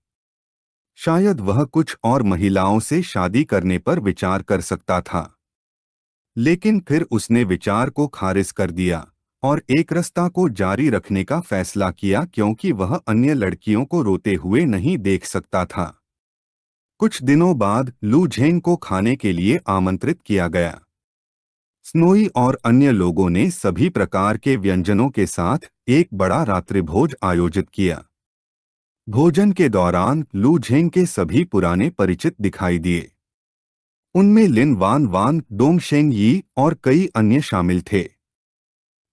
शायद वह कुछ और महिलाओं से शादी करने पर विचार कर सकता था, लेकिन फिर उसने विचार को खारिज कर दिया और एक रास्ता को जारी रखने का फैसला किया क्योंकि वह अन्य लड़कियों को रोते हुए नहीं देख सकता था। कुछ दिनों बाद लू झेंग को खाने के लिए आमंत्रित किया गया। स्नोई और अन्य लोगों ने सभी प्रकार के व्यंजनों के साथ एक बड़ा रात्रिभोज आयोजित किया। भोजन के दौरान लू झेंग के सभी पुराने परिचित दिखाई दिए। उनमें लिन वान वान, डोंगशेंग यी और कई अन्य शामिल थे।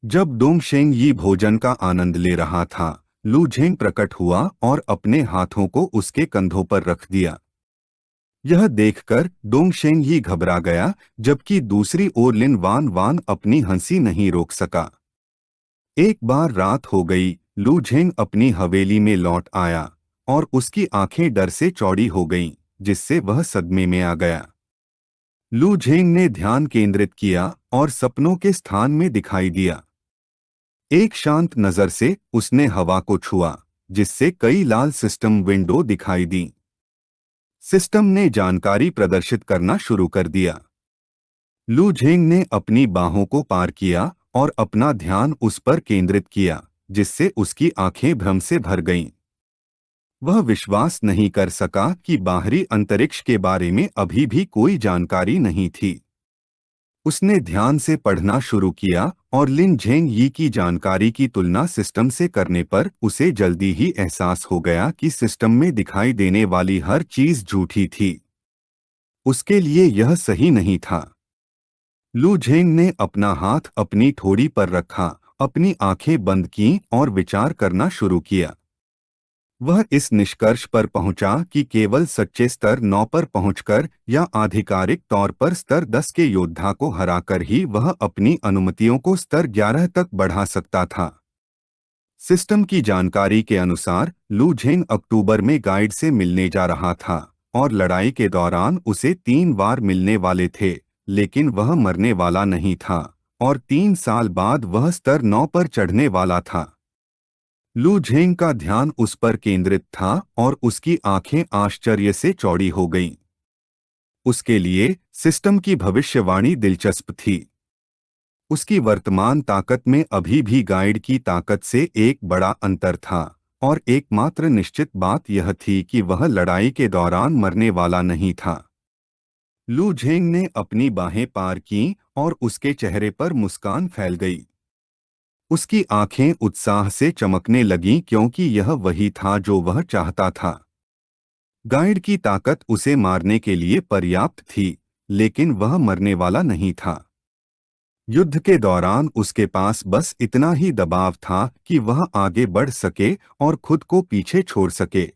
जब डोंगशेंग यी भोजन का आनंद ले रहा था, लू झेंग प्रकट हुआ और अपने हाथों को उसके कंधों पर रख दिया। यह देखकर डोंगशेंग ही घबरा गया, जबकि दूसरी ओर लिन वान वान अपनी हंसी नहीं रोक सका। एक बार रात हो गई, लू झेंग अपनी हवेली में लौट आया और उसकी आंखें डर से चौड़ी हो गईं, जिससे वह सदमे में आ गया। लू झेंग ने ध्यान केंद्रित किया और सपनों के स्थान में दिखाई दिया। एक शांत नजर से उसने हवा को छुआ, जिससे कई लाल सिस्टम विंडो दिखाई दी। सिस्टम ने जानकारी प्रदर्शित करना शुरू कर दिया। लू झेंग ने अपनी बाहों को पार किया और अपना ध्यान उस पर केंद्रित किया, जिससे उसकी आंखें भ्रम से भर गईं। वह विश्वास नहीं कर सका कि बाहरी अंतरिक्ष के बारे में अभी भी कोई जानकारी नहीं थी। उसने ध्यान से पढ़ना शुरू किया और लिन झेंग यी की जानकारी की तुलना सिस्टम से करने पर उसे जल्दी ही एहसास हो गया कि सिस्टम में दिखाई देने वाली हर चीज झूठी थी। उसके लिए यह सही नहीं था। लू झेंग ने अपना हाथ अपनी ठोड़ी पर रखा, अपनी आंखें बंद कीं और विचार करना शुरू किया। वह इस निष्कर्ष पर पहुंचा कि केवल सच्चे स्तर 9 पर पहुंचकर या आधिकारिक तौर पर स्तर 10 के योद्धा को हराकर ही वह अपनी अनुमतियों को स्तर 11 तक बढ़ा सकता था। सिस्टम की जानकारी के अनुसार लू झेंग अक्टूबर में गाइड से मिलने जा रहा था और लड़ाई के दौरान उसे 3 बार मिलने वाले थे, लेकिन वह मरने वाला नहीं था और 3 साल बाद वह स्तर 9 पर चढ़ने वाला था। लू झेंग का ध्यान उस पर केंद्रित था और उसकी आंखें आश्चर्य से चौड़ी हो गईं। उसके लिए सिस्टम की भविष्यवाणी दिलचस्प थी। उसकी वर्तमान ताकत में अभी भी गाइड की ताकत से एक बड़ा अंतर था और एकमात्र निश्चित बात यह थी कि वह लड़ाई के दौरान मरने वाला नहीं था। लू झेंग ने अपनी बाहें पार कीं और उसके चेहरे पर मुस्कान फैल गई। उसकी आंखें उत्साह से चमकने लगीं क्योंकि यह वही था जो वह चाहता था। गाइड की ताकत उसे मारने के लिए पर्याप्त थी, लेकिन वह मरने वाला नहीं था। युद्ध के दौरान उसके पास बस इतना ही दबाव था कि वह आगे बढ़ सके और खुद को पीछे छोड़ सके।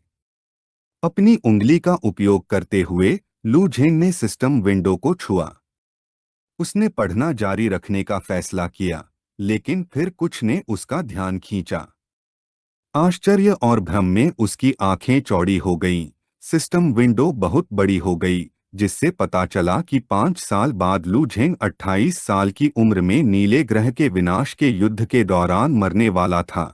अपनी उंगली का उपयोग करते हुए लू झेंग ने सिस्टम विंडो को छुआ। उसने पढ़ना जारी रखने का फैसला किया, लेकिन फिर कुछ ने उसका ध्यान खींचा। आश्चर्य और भ्रम में उसकी आंखें चौड़ी हो गईं। सिस्टम विंडो बहुत बड़ी हो गई, जिससे पता चला कि 5 साल बाद लू झेंग 28 साल की उम्र में नीले ग्रह के विनाश के युद्ध के दौरान मरने वाला था।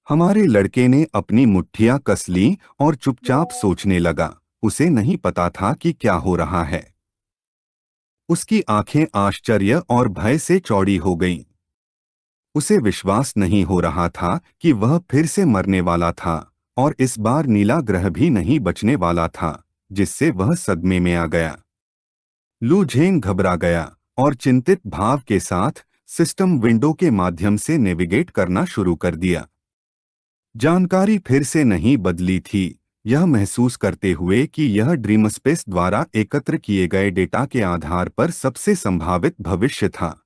हमारे लड़के ने अपनी मुट्ठियां कस लीं और चुपचाप सोचने लगा। उसे नहीं पता था कि क्या हो रहा है। उसकी आंखें आश्चर्य और भय से चौड़ी हो गईं। उसे विश्वास नहीं हो रहा था कि वह फिर से मरने वाला था और इस बार नीला ग्रह भी नहीं बचने वाला था, जिससे वह सदमे में आ गया। लू झेंग घबरा गया और चिंतित भाव के साथ सिस्टम विंडो के माध्यम से नेविगेट करना शुरू कर दिया। जानकारी फिर से नहीं बदली थी, यह महसूस करते हुए कि यह ड्रीमस्पेस द्वारा एकत्र किए गए डेटा के आधार पर सबसे संभावित भविष्य था।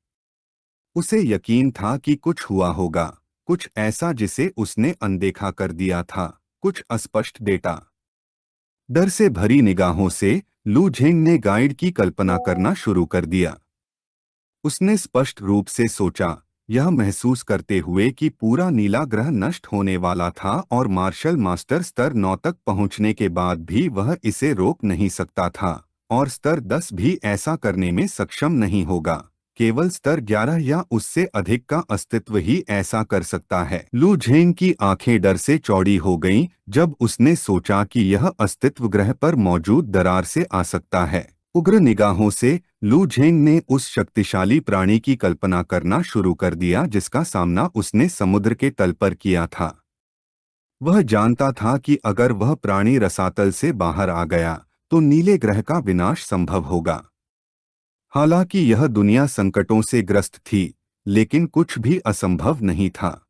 उसे यकीन था कि कुछ हुआ होगा, कुछ ऐसा जिसे उसने अनदेखा कर दिया था, कुछ अस्पष्ट डेटा। डर से भरी निगाहों से लू झेंग ने गाइड की कल्पना करना शुरू कर दिया। उसने स्पष्ट रूप से सोचा, यह महसूस करते हुए कि पूरा नीला ग्रह नष्ट होने वाला था और मार्शल मास्टर स्तर 9 तक पहुंचने के बाद भी वह इसे रोक नहीं सकता था और स्तर 10 भी ऐसा करने में सक्षम नहीं होगा। केवल स्तर 11 या उससे अधिक का अस्तित्व ही ऐसा कर सकता है। लू झेंग की आंखें डर से चौड़ी हो गईं जब उसने सोचा कि यह अस्तित्व ग्रह पर मौजूद दरार से आ सकता है। उग्र निगाहों से लू झेंग ने उस शक्तिशाली प्राणी की कल्पना करना शुरू कर दिया जिसका सामना उसने समुद्र के तल पर किया था। वह जानता था कि अगर वह प्राणी रसातल से बाहर आ गया तो नीले ग्रह का विनाश संभव होगा। हालांकि यह दुनिया संकटों से ग्रस्त थी, लेकिन कुछ भी असंभव नहीं था।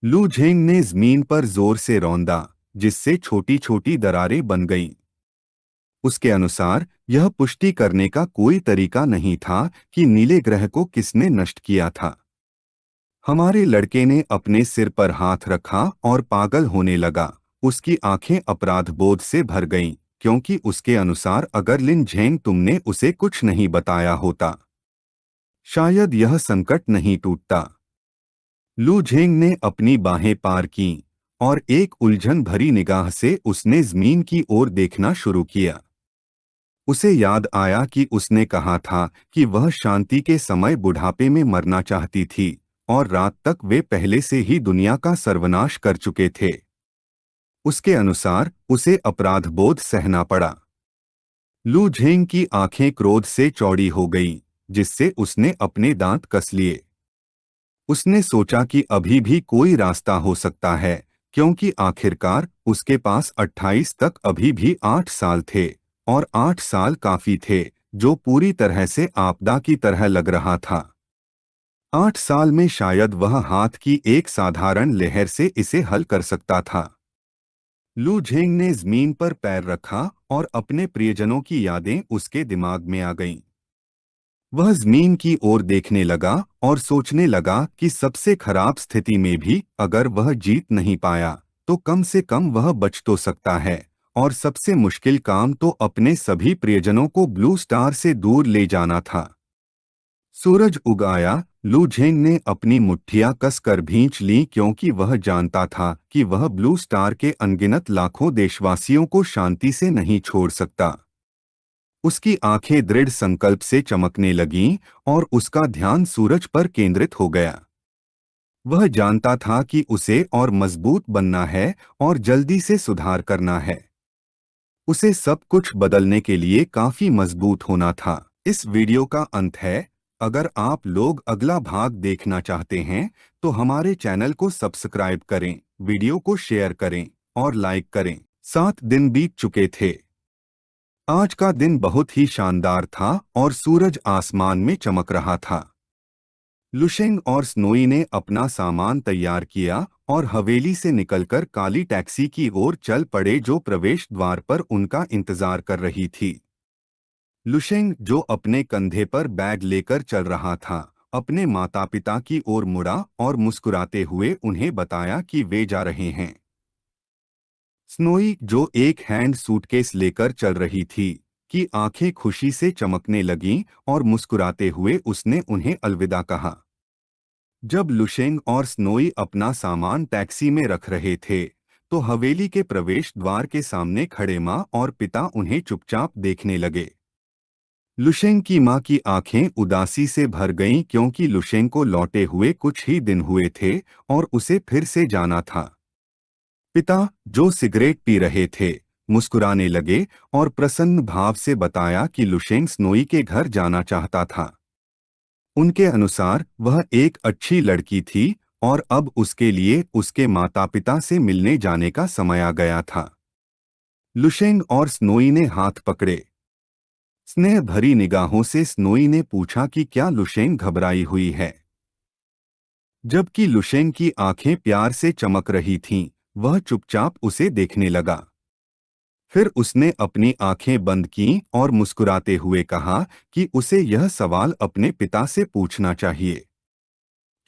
लू झेंग ने जमीन पर जोर से रौंदा, जिससे छोटी छोटी दरारें बन गईं। उसके अनुसार यह पुष्टि करने का कोई तरीका नहीं था कि नीले ग्रह को किसने नष्ट किया था। हमारे लड़के ने अपने सिर पर हाथ रखा और पागल होने लगा। उसकी आंखें अपराध बोध से भर गईं, क्योंकि उसके अनुसार अगर लिन झेंग तुमने उसे कुछ नहीं बताया होता, शायद यह संकट नहीं टूटता। लू झेंग ने अपनी बाहें पार कीं और एक उलझन भरी निगाह से उसने जमीन की ओर देखना शुरू किया। उसे याद आया कि उसने कहा था कि वह शांति के समय बुढ़ापे में मरना चाहती थी, और रात तक वे पहले से ही दुनिया का सर्वनाश कर चुके थे। उसके अनुसार उसे अपराधबोध सहना पड़ा। लू झेंग की आंखें क्रोध से चौड़ी हो गईं, जिससे उसने अपने दांत कस लिए। उसने सोचा कि अभी भी कोई रास्ता हो सकता है, क्योंकि आखिरकार उसके पास 28 तक अभी भी 8 साल थे, और 8 साल काफी थे, जो पूरी तरह से आपदा की तरह लग रहा था। 8 साल में शायद वह हाथ की एक साधारण लहर से इसे हल कर सकता था। लू झेंग ने जमीन पर पैर रखा और अपने प्रियजनों की यादें उसके दिमाग में आ गईं। वह जमीन की ओर देखने लगा और सोचने लगा कि सबसे खराब स्थिति में भी अगर वह जीत नहीं पाया, तो कम से कम वह बच तो सकता है, और सबसे मुश्किल काम तो अपने सभी प्रियजनों को ब्लू स्टार से दूर ले जाना था। सूरज उग आया। लू झेंग ने अपनी मुट्ठियां कसकर भींच लीं, क्योंकि वह जानता था कि वह ब्लू स्टार के अनगिनत लाखों देशवासियों को शांति से नहीं छोड़ सकता। उसकी आंखें दृढ़ संकल्प से चमकने लगीं और उसका ध्यान सूरज पर केंद्रित हो गया। वह जानता था कि उसे और मजबूत बनना है और जल्दी से सुधार करना है। उसे सब कुछ बदलने के लिए काफी मजबूत होना था। इस वीडियो का अंत है। अगर आप लोग अगला भाग देखना चाहते हैं, तो हमारे चैनल को सब्सक्राइब करें, वीडियो को शेयर करें और लाइक करें। 7 दिन बीत चुके थे। आज का दिन बहुत ही शानदार था और सूरज आसमान में चमक रहा था। लुशेंग और स्नोई ने अपना सामान तैयार किया और हवेली से निकलकर काली टैक्सी की ओर चल पड़े, जो प्रवेश द्वार पर उनका इंतजार कर रही थी। लुशेंग, जो अपने कंधे पर बैग लेकर चल रहा था, अपने माता पिता की ओर मुड़ा और मुस्कुराते हुए उन्हें बताया कि वे जा रहे हैं। स्नोई, जो एक हैंड सूटकेस लेकर चल रही थी, की आंखें खुशी से चमकने लगीं और मुस्कुराते हुए उसने उन्हें अलविदा कहा। जब लुशेंग और स्नोई अपना सामान टैक्सी में रख रहे थे, तो हवेली के प्रवेश द्वार के सामने खड़े माँ और पिता उन्हें चुपचाप देखने लगे। लुशेंग की माँ की आंखें उदासी से भर गईं, क्योंकि लुशेंग को लौटे हुए कुछ ही दिन हुए थे और उसे फिर से जाना था। पिता, जो सिगरेट पी रहे थे, मुस्कुराने लगे और प्रसन्न भाव से बताया कि लुशेंग स्नोई के घर जाना चाहता था। उनके अनुसार वह एक अच्छी लड़की थी और अब उसके लिए उसके माता पिता से मिलने जाने का समय आ गया था। लुशेंग और स्नोई ने हाथ पकड़े। स्नेह भरी निगाहों से स्नोई ने पूछा कि क्या लुशेंग घबराई हुई है। जबकि लुशेंग की आंखें प्यार से चमक रही थीं, वह चुपचाप उसे देखने लगा। फिर उसने अपनी आंखें बंद कीं और मुस्कुराते हुए कहा कि उसे यह सवाल अपने पिता से पूछना चाहिए।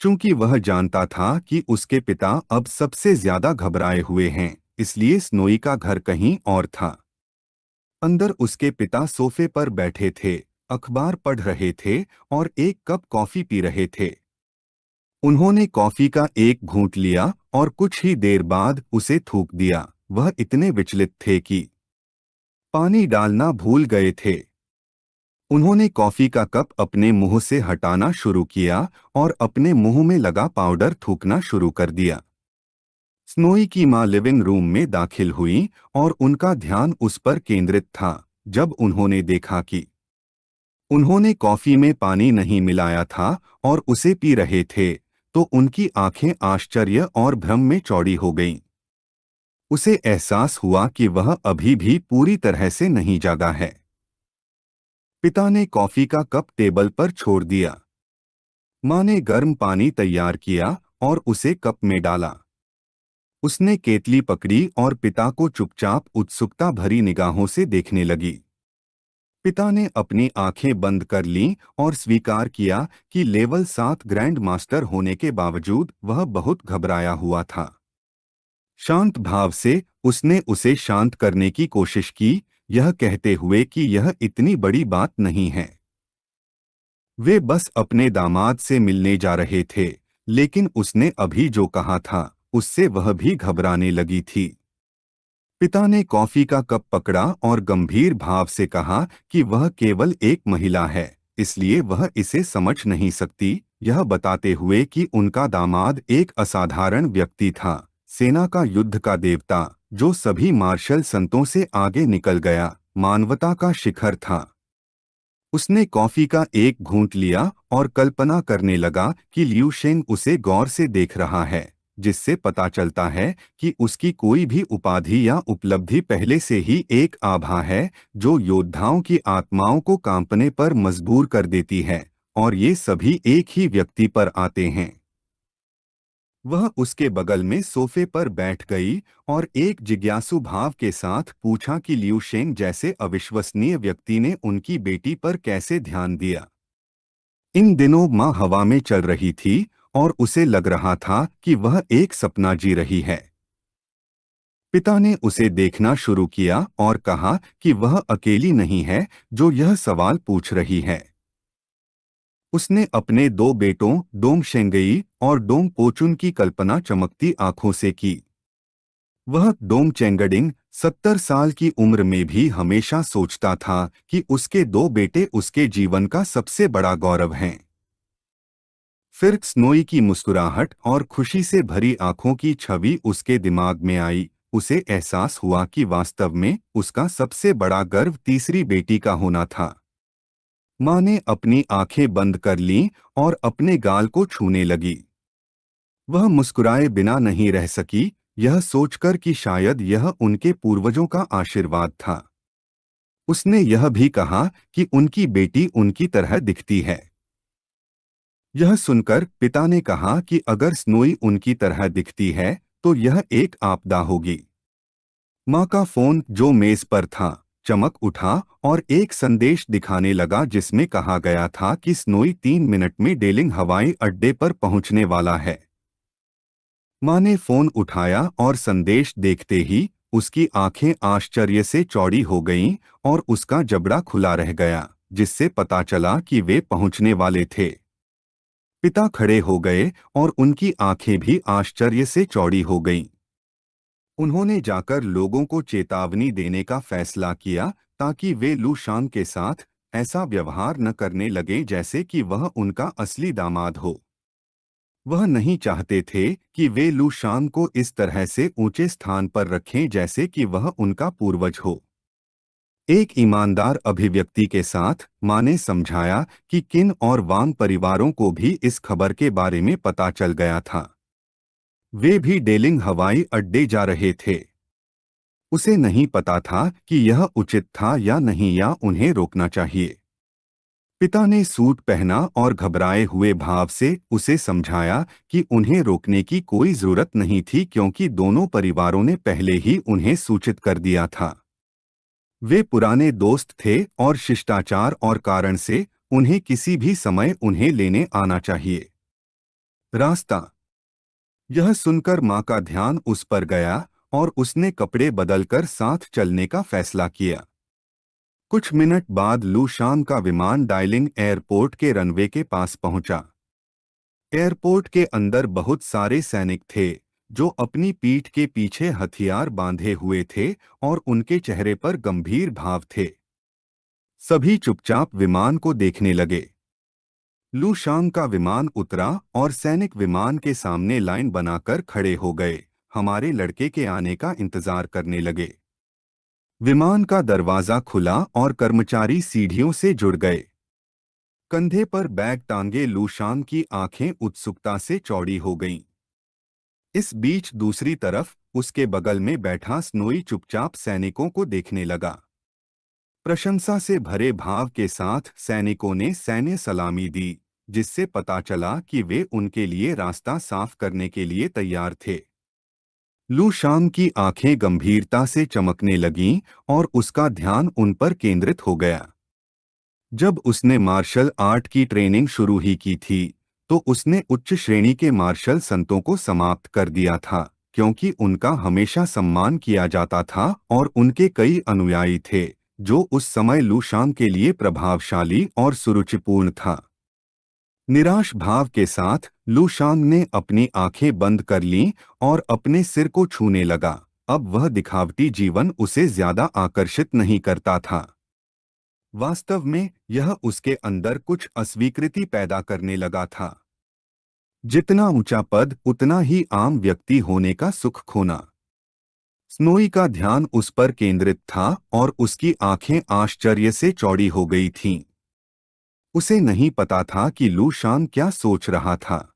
चूंकि वह जानता था कि उसके पिता अब सबसे ज्यादा घबराए हुए हैं, इसलिए स्नोई का घर कहीं और था। अंदर उसके पिता सोफे पर बैठे थे, अखबार पढ़ रहे थे और एक कप कॉफी पी रहे थे। उन्होंने कॉफी का एक घूंट लिया और कुछ ही देर बाद उसे थूक दिया। वह इतने विचलित थे कि पानी डालना भूल गए थे। उन्होंने कॉफी का कप अपने मुंह से हटाना शुरू किया और अपने मुंह में लगा पाउडर थूकना शुरू कर दिया। स्नोई की मां लिविंग रूम में दाखिल हुई और उनका ध्यान उस पर केंद्रित था। जब उन्होंने देखा कि उन्होंने कॉफी में पानी नहीं मिलाया था और उसे पी रहे थे, तो उनकी आंखें आश्चर्य और भ्रम में चौड़ी हो गईं। उसे एहसास हुआ कि वह अभी भी पूरी तरह से नहीं जागा है। पिता ने कॉफी का कप टेबल पर छोड़ दिया। मां ने गर्म पानी तैयार किया और उसे कप में डाला। उसने केतली पकड़ी और पिता को चुपचाप उत्सुकता भरी निगाहों से देखने लगी। पिता ने अपनी आंखें बंद कर लीं और स्वीकार किया कि लेवल 7 ग्रैंड मास्टर होने के बावजूद वह बहुत घबराया हुआ था। शांत भाव से उसने उसे शांत करने की कोशिश की, यह कहते हुए कि यह इतनी बड़ी बात नहीं है। वे बस अपने दामाद से मिलने जा रहे थे, लेकिन उसने अभी जो कहा था उससे वह भी घबराने लगी थी। पिता ने कॉफी का कप पकड़ा और गंभीर भाव से कहा कि वह केवल एक महिला है, इसलिए वह इसे समझ नहीं सकती, यह बताते हुए कि उनका दामाद एक असाधारण व्यक्ति था, सेना का युद्ध का देवता, जो सभी मार्शल संतों से आगे निकल गया, मानवता का शिखर था। उसने कॉफी का एक घूंट लिया और कल्पना करने लगा कि लियू शेंग उसे गौर से देख रहा है, जिससे पता चलता है कि उसकी कोई भी उपाधि या उपलब्धि पहले से ही एक आभा है जो योद्धाओं की आत्माओं को कांपने पर मजबूर कर देती है, और ये सभी एक ही व्यक्ति पर आते हैं। वह उसके बगल में सोफे पर बैठ गई और एक जिज्ञासु भाव के साथ पूछा कि लियू शेंग जैसे अविश्वसनीय व्यक्ति ने उनकी बेटी पर कैसे ध्यान दिया। इन दिनों माँ हवा में चल रही थी और उसे लग रहा था कि वह एक सपना जी रही है। पिता ने उसे देखना शुरू किया और कहा कि वह अकेली नहीं है जो यह सवाल पूछ रही है। उसने अपने दो बेटों डोंग शेंगई और डोंग पोचुन की कल्पना चमकती आंखों से की। वह डोंग चेंगडिंग 70 साल की उम्र में भी हमेशा सोचता था कि उसके दो बेटे उसके जीवन का सबसे बड़ा गौरव हैं। फिर स्नोई की मुस्कुराहट और खुशी से भरी आंखों की छवि उसके दिमाग में आई। उसे एहसास हुआ कि वास्तव में उसका सबसे बड़ा गर्व तीसरी बेटी का होना था। माँ ने अपनी आंखें बंद कर लीं और अपने गाल को छूने लगी। वह मुस्कुराए बिना नहीं रह सकी, यह सोचकर कि शायद यह उनके पूर्वजों का आशीर्वाद था। उसने यह भी कहा कि उनकी बेटी उनकी तरह दिखती है। यह सुनकर पिता ने कहा कि अगर स्नोई उनकी तरह दिखती है तो यह एक आपदा होगी। माँ का फोन जो मेज पर था चमक उठा और एक संदेश दिखाने लगा जिसमें कहा गया था कि स्नोई 3 मिनट में डेलिंग हवाई अड्डे पर पहुंचने वाला है। माँ ने फोन उठाया और संदेश देखते ही उसकी आंखें आश्चर्य से चौड़ी हो गईं और उसका जबड़ा खुला रह गया, जिससे पता चला कि वे पहुंचने वाले थे। पिता खड़े हो गए और उनकी आंखें भी आश्चर्य से चौड़ी हो गईं। उन्होंने जाकर लोगों को चेतावनी देने का फैसला किया ताकि वे लू शांग के साथ ऐसा व्यवहार न करने लगे जैसे कि वह उनका असली दामाद हो। वह नहीं चाहते थे कि वे लू शांग को इस तरह से ऊंचे स्थान पर रखें जैसे कि वह उनका पूर्वज हो। एक ईमानदार अभिव्यक्ति के साथ माँ ने समझाया कि किन और वांग परिवारों को भी इस खबर के बारे में पता चल गया था। वे भी डेलिंग हवाई अड्डे जा रहे थे। उसे नहीं पता था कि यह उचित था या नहीं या उन्हें रोकना चाहिए। पिता ने सूट पहना और घबराए हुए भाव से उसे समझाया कि उन्हें रोकने की कोई जरूरत नहीं थी क्योंकि दोनों परिवारों ने पहले ही उन्हें सूचित कर दिया था। वे पुराने दोस्त थे और शिष्टाचार और कारण से उन्हें किसी भी समय उन्हें लेने आना चाहिए। रास्ता। यह सुनकर माँ का ध्यान उस पर गया और उसने कपड़े बदलकर साथ चलने का फैसला किया। कुछ मिनट बाद लू शान का विमान डायलिंग एयरपोर्ट के रनवे के पास पहुंचा। एयरपोर्ट के अंदर बहुत सारे सैनिक थे जो अपनी पीठ के पीछे हथियार बांधे हुए थे और उनके चेहरे पर गंभीर भाव थे। सभी चुपचाप विमान को देखने लगे। लू शांग का विमान उतरा और सैनिक विमान के सामने लाइन बनाकर खड़े हो गए, हमारे लड़के के आने का इंतजार करने लगे। विमान का दरवाजा खुला और कर्मचारी सीढ़ियों से जुड़ गए। कंधे पर बैग टांगे लू शांग की आंखें उत्सुकता से चौड़ी हो गईं। इस बीच दूसरी तरफ उसके बगल में बैठा स्नोई चुपचाप सैनिकों को देखने लगा। प्रशंसा से भरे भाव के साथ सैनिकों ने सैन्य सलामी दी, जिससे पता चला कि वे उनके लिए रास्ता साफ करने के लिए तैयार थे। लू शांग की आंखें गंभीरता से चमकने लगीं और उसका ध्यान उन पर केंद्रित हो गया। जब उसने मार्शल आर्ट की ट्रेनिंग शुरू ही की थी तो उसने उच्च श्रेणी के मार्शल संतों को समाप्त कर दिया था, क्योंकि उनका हमेशा सम्मान किया जाता था और उनके कई अनुयायी थे, जो उस समय लूशांग के लिए प्रभावशाली और सुरुचिपूर्ण था। निराश भाव के साथ लूशांग ने अपनी आंखें बंद कर लीं और अपने सिर को छूने लगा। अब वह दिखावटी जीवन उसे ज्यादा आकर्षित नहीं करता था। वास्तव में यह उसके अंदर कुछ अस्वीकृति पैदा करने लगा था। जितना ऊंचा पद उतना ही आम व्यक्ति होने का सुख खोना। स्नोई का ध्यान उस पर केंद्रित था और उसकी आंखें आश्चर्य से चौड़ी हो गई थीं। उसे नहीं पता था कि लू शांग क्या सोच रहा था।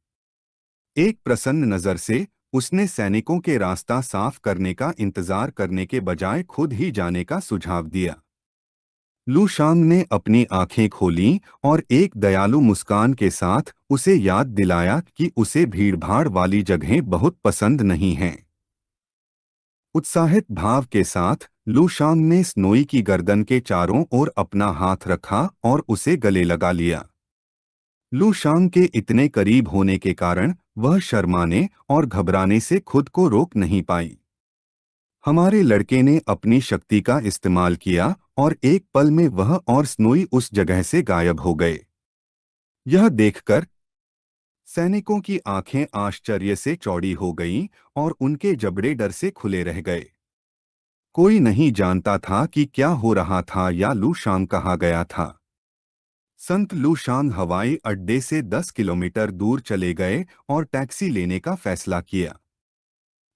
एक प्रसन्न नजर से उसने सैनिकों के रास्ता साफ करने का इंतजार करने के बजाय खुद ही जाने का सुझाव दिया। लू शांग ने अपनी आंखें खोलीं और एक दयालु मुस्कान के साथ उसे याद दिलाया कि उसे भीड़भाड़ वाली जगहें बहुत पसंद नहीं हैं। उत्साहित भाव के साथ लू शांग ने स्नोई की गर्दन के चारों ओर अपना हाथ रखा और उसे गले लगा लिया। लू शांग के इतने करीब होने के कारण वह शर्माने और घबराने से खुद को रोक नहीं पाई। हमारे लड़के ने अपनी शक्ति का इस्तेमाल किया और एक पल में वह और स्नोई उस जगह से गायब हो गए। यह देखकर सैनिकों की आंखें आश्चर्य से चौड़ी हो गईं और उनके जबड़े डर से खुले रह गए। कोई नहीं जानता था कि क्या हो रहा था या लू शांग कहाँ गया था। संत लू शांग हवाई अड्डे से 10 किलोमीटर दूर चले गए और टैक्सी लेने का फैसला किया।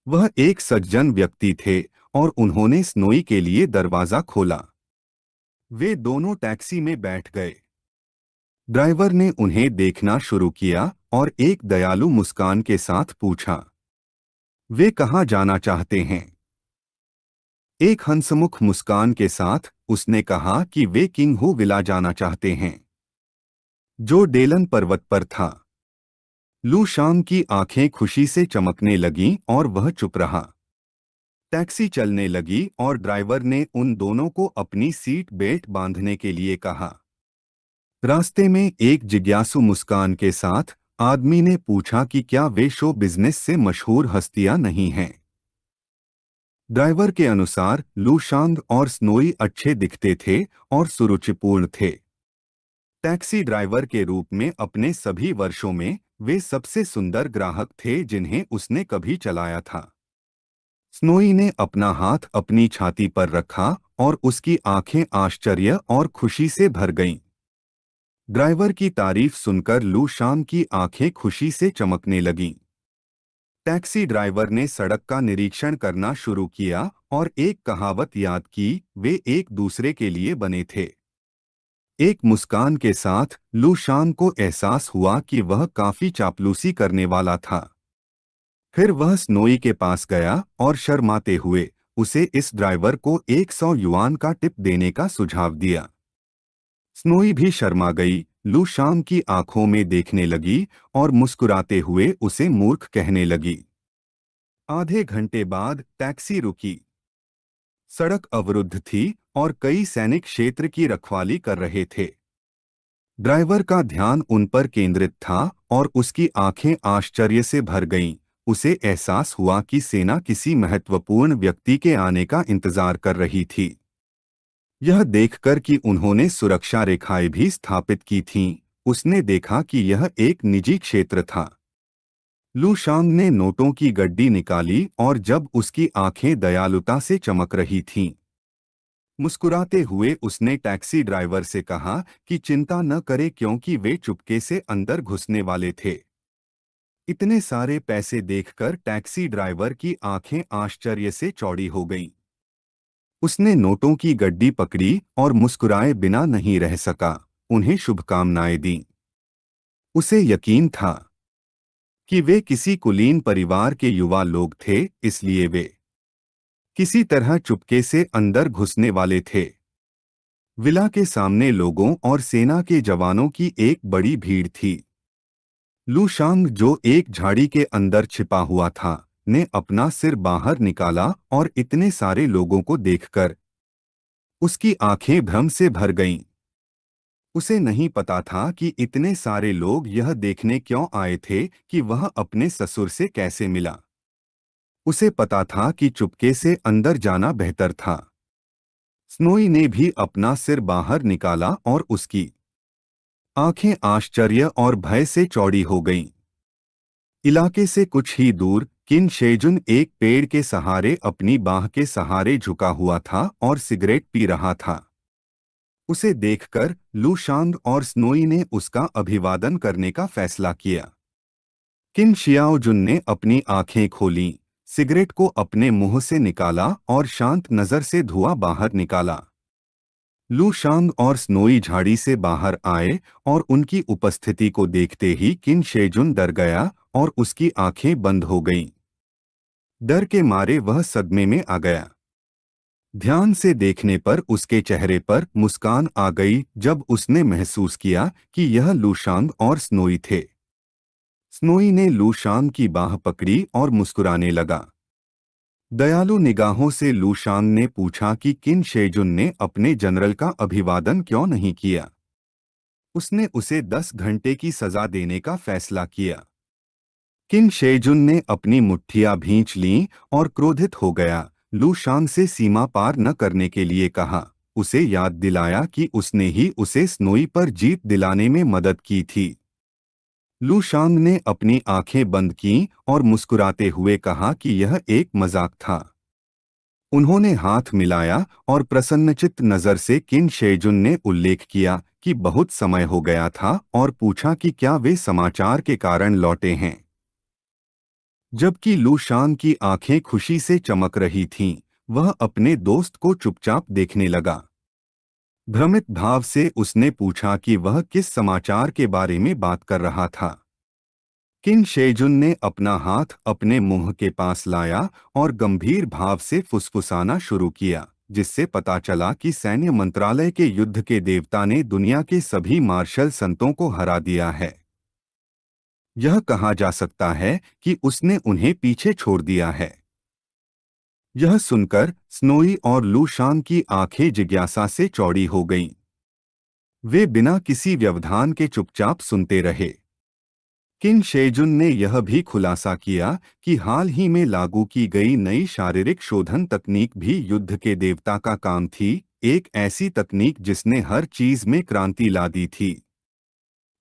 वह एक सज्जन व्यक्ति थे और उन्होंने स्नोई के लिए दरवाजा खोला। वे दोनों टैक्सी में बैठ गए। ड्राइवर ने उन्हें देखना शुरू किया और एक दयालु मुस्कान के साथ पूछा, वे कहाँ जाना चाहते हैं? एक हंसमुख मुस्कान के साथ उसने कहा कि वे किंग हू विला जाना चाहते हैं, जो डेलन पर्वत पर था। लू शांग की आंखें खुशी से चमकने लगीं और वह चुप रहा। टैक्सी चलने लगी और ड्राइवर ने उन दोनों को अपनी सीट बेल्ट बांधने के लिए कहा। रास्ते में एक जिज्ञासु मुस्कान के साथ आदमी ने पूछा कि क्या वे शो बिजनेस से मशहूर हस्तियां नहीं हैं। ड्राइवर के अनुसार लू शांग और स्नोई अच्छे दिखते थे और सुरुचिपूर्ण थे। टैक्सी ड्राइवर के रूप में अपने सभी वर्षों में वे सबसे सुंदर ग्राहक थे जिन्हें उसने कभी चलाया था। स्नोई ने अपना हाथ अपनी छाती पर रखा और उसकी आंखें आश्चर्य और खुशी से भर गईं। ड्राइवर की तारीफ सुनकर लू शांग की आंखें खुशी से चमकने लगीं। टैक्सी ड्राइवर ने सड़क का निरीक्षण करना शुरू किया और एक कहावत याद की, वे एक दूसरे के लिए बने थे। एक मुस्कान के साथ लू शांग को एहसास हुआ कि वह काफी चापलूसी करने वाला था। फिर वह स्नोई के पास गया और शर्माते हुए उसे इस ड्राइवर को 100 युआन का टिप देने का सुझाव दिया। स्नोई भी शर्मा गई, लू शांग की आंखों में देखने लगी और मुस्कुराते हुए उसे मूर्ख कहने लगी। आधे घंटे बाद टैक्सी रुकी। सड़क अवरुद्ध थी और कई सैनिक क्षेत्र की रखवाली कर रहे थे। ड्राइवर का ध्यान उन पर केंद्रित था और उसकी आंखें आश्चर्य से भर गईं। उसे एहसास हुआ कि सेना किसी महत्वपूर्ण व्यक्ति के आने का इंतजार कर रही थी। यह देखकर कि उन्होंने सुरक्षा रेखाएं भी स्थापित की थीं, उसने देखा कि यह एक निजी क्षेत्र था। लू शांग ने नोटों की गड्डी निकाली और जब उसकी आंखें दयालुता से चमक रही थीं, मुस्कुराते हुए उसने टैक्सी ड्राइवर से कहा कि चिंता न करे क्योंकि वे चुपके से अंदर घुसने वाले थे। इतने सारे पैसे देखकर टैक्सी ड्राइवर की आंखें आश्चर्य से चौड़ी हो गईं। उसने नोटों की गड्डी पकड़ी और मुस्कुराए बिना नहीं रह सका, उन्हें शुभकामनाएं दीं। उसे यकीन था कि वे किसी कुलीन परिवार के युवा लोग थे, इसलिए वे किसी तरह चुपके से अंदर घुसने वाले थे। विला के सामने लोगों और सेना के जवानों की एक बड़ी भीड़ थी। लू शांग, जो एक झाड़ी के अंदर छिपा हुआ था, ने अपना सिर बाहर निकाला और इतने सारे लोगों को देखकर उसकी आंखें भ्रम से भर गईं। उसे नहीं पता था कि इतने सारे लोग यह देखने क्यों आए थे कि वह अपने ससुर से कैसे मिला। उसे पता था कि चुपके से अंदर जाना बेहतर था। स्नोई ने भी अपना सिर बाहर निकाला और उसकी आंखें आश्चर्य और भय से चौड़ी हो गईं। इलाके से कुछ ही दूर किन शेजुन एक पेड़ के सहारे अपनी बाह के सहारे झुका हुआ था और सिगरेट पी रहा था। उसे देखकर लू शांग और स्नोई ने उसका अभिवादन करने का फैसला किया। किन शियाओजुन ने अपनी आंखें खोलीं, सिगरेट को अपने मुंह से निकाला और शांत नजर से धुआं बाहर निकाला। लू शांग और स्नोई झाड़ी से बाहर आए और उनकी उपस्थिति को देखते ही किन शेजुन डर गया और उसकी आंखें बंद हो गईं। डर के मारे वह सदमे में आ गया। ध्यान से देखने पर उसके चेहरे पर मुस्कान आ गई जब उसने महसूस किया कि यह लूशांग और स्नोई थे। स्नोई ने लूशांग की बाह पकड़ी और मुस्कुराने लगा। दयालु निगाहों से लूशांग ने पूछा कि किन शेजुन ने अपने जनरल का अभिवादन क्यों नहीं किया। उसने उसे 10 घंटे की सजा देने का फैसला किया। किन शेजुन ने अपनी मुट्ठियां भींच लीं और क्रोधित हो गया। लू शांग से सीमा पार न करने के लिए कहा। उसे याद दिलाया कि उसने ही उसे स्नोई पर जीत दिलाने में मदद की थी। लू शांग ने अपनी आंखें बंद कीं और मुस्कुराते हुए कहा कि यह एक मजाक था। उन्होंने हाथ मिलाया और प्रसन्नचित्त नजर से किन शेजुन ने उल्लेख किया कि बहुत समय हो गया था और पूछा कि क्या वे समाचार के कारण लौटे हैं। जबकि लू शांग की आंखें खुशी से चमक रही थीं, वह अपने दोस्त को चुपचाप देखने लगा। भ्रमित भाव से उसने पूछा कि वह किस समाचार के बारे में बात कर रहा था। किन शेजुन ने अपना हाथ अपने मुंह के पास लाया और गंभीर भाव से फुसफुसाना शुरू किया, जिससे पता चला कि सैन्य मंत्रालय के युद्ध के देवता ने दुनिया के सभी मार्शल संतों को हरा दिया है। यह कहा जा सकता है कि उसने उन्हें पीछे छोड़ दिया है। यह सुनकर स्नोई और लू शांग की आंखें जिज्ञासा से चौड़ी हो गईं। वे बिना किसी व्यवधान के चुपचाप सुनते रहे। किन शेजुन ने यह भी खुलासा किया कि हाल ही में लागू की गई नई शारीरिक शोधन तकनीक भी युद्ध के देवता का काम थी, एक ऐसी तकनीक जिसने हर चीज में क्रांति ला दी थी।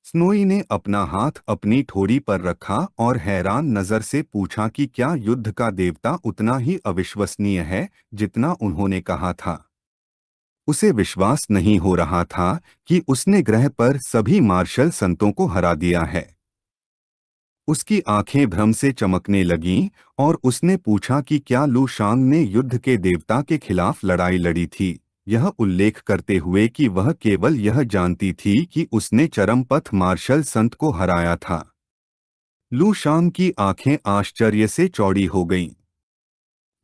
स्नोई ने अपना हाथ अपनी ठोड़ी पर रखा और हैरान नजर से पूछा कि क्या युद्ध का देवता उतना ही अविश्वसनीय है जितना उन्होंने कहा था। उसे विश्वास नहीं हो रहा था कि उसने ग्रह पर सभी मार्शल संतों को हरा दिया है। उसकी आंखें भ्रम से चमकने लगीं और उसने पूछा कि क्या लू शांग ने युद्ध के देवता के खिलाफ लड़ाई लड़ी थी, यह उल्लेख करते हुए कि वह केवल यह जानती थी कि उसने चरमपथ मार्शल संत को हराया था। लू शांग की आंखें आश्चर्य से चौड़ी हो गईं।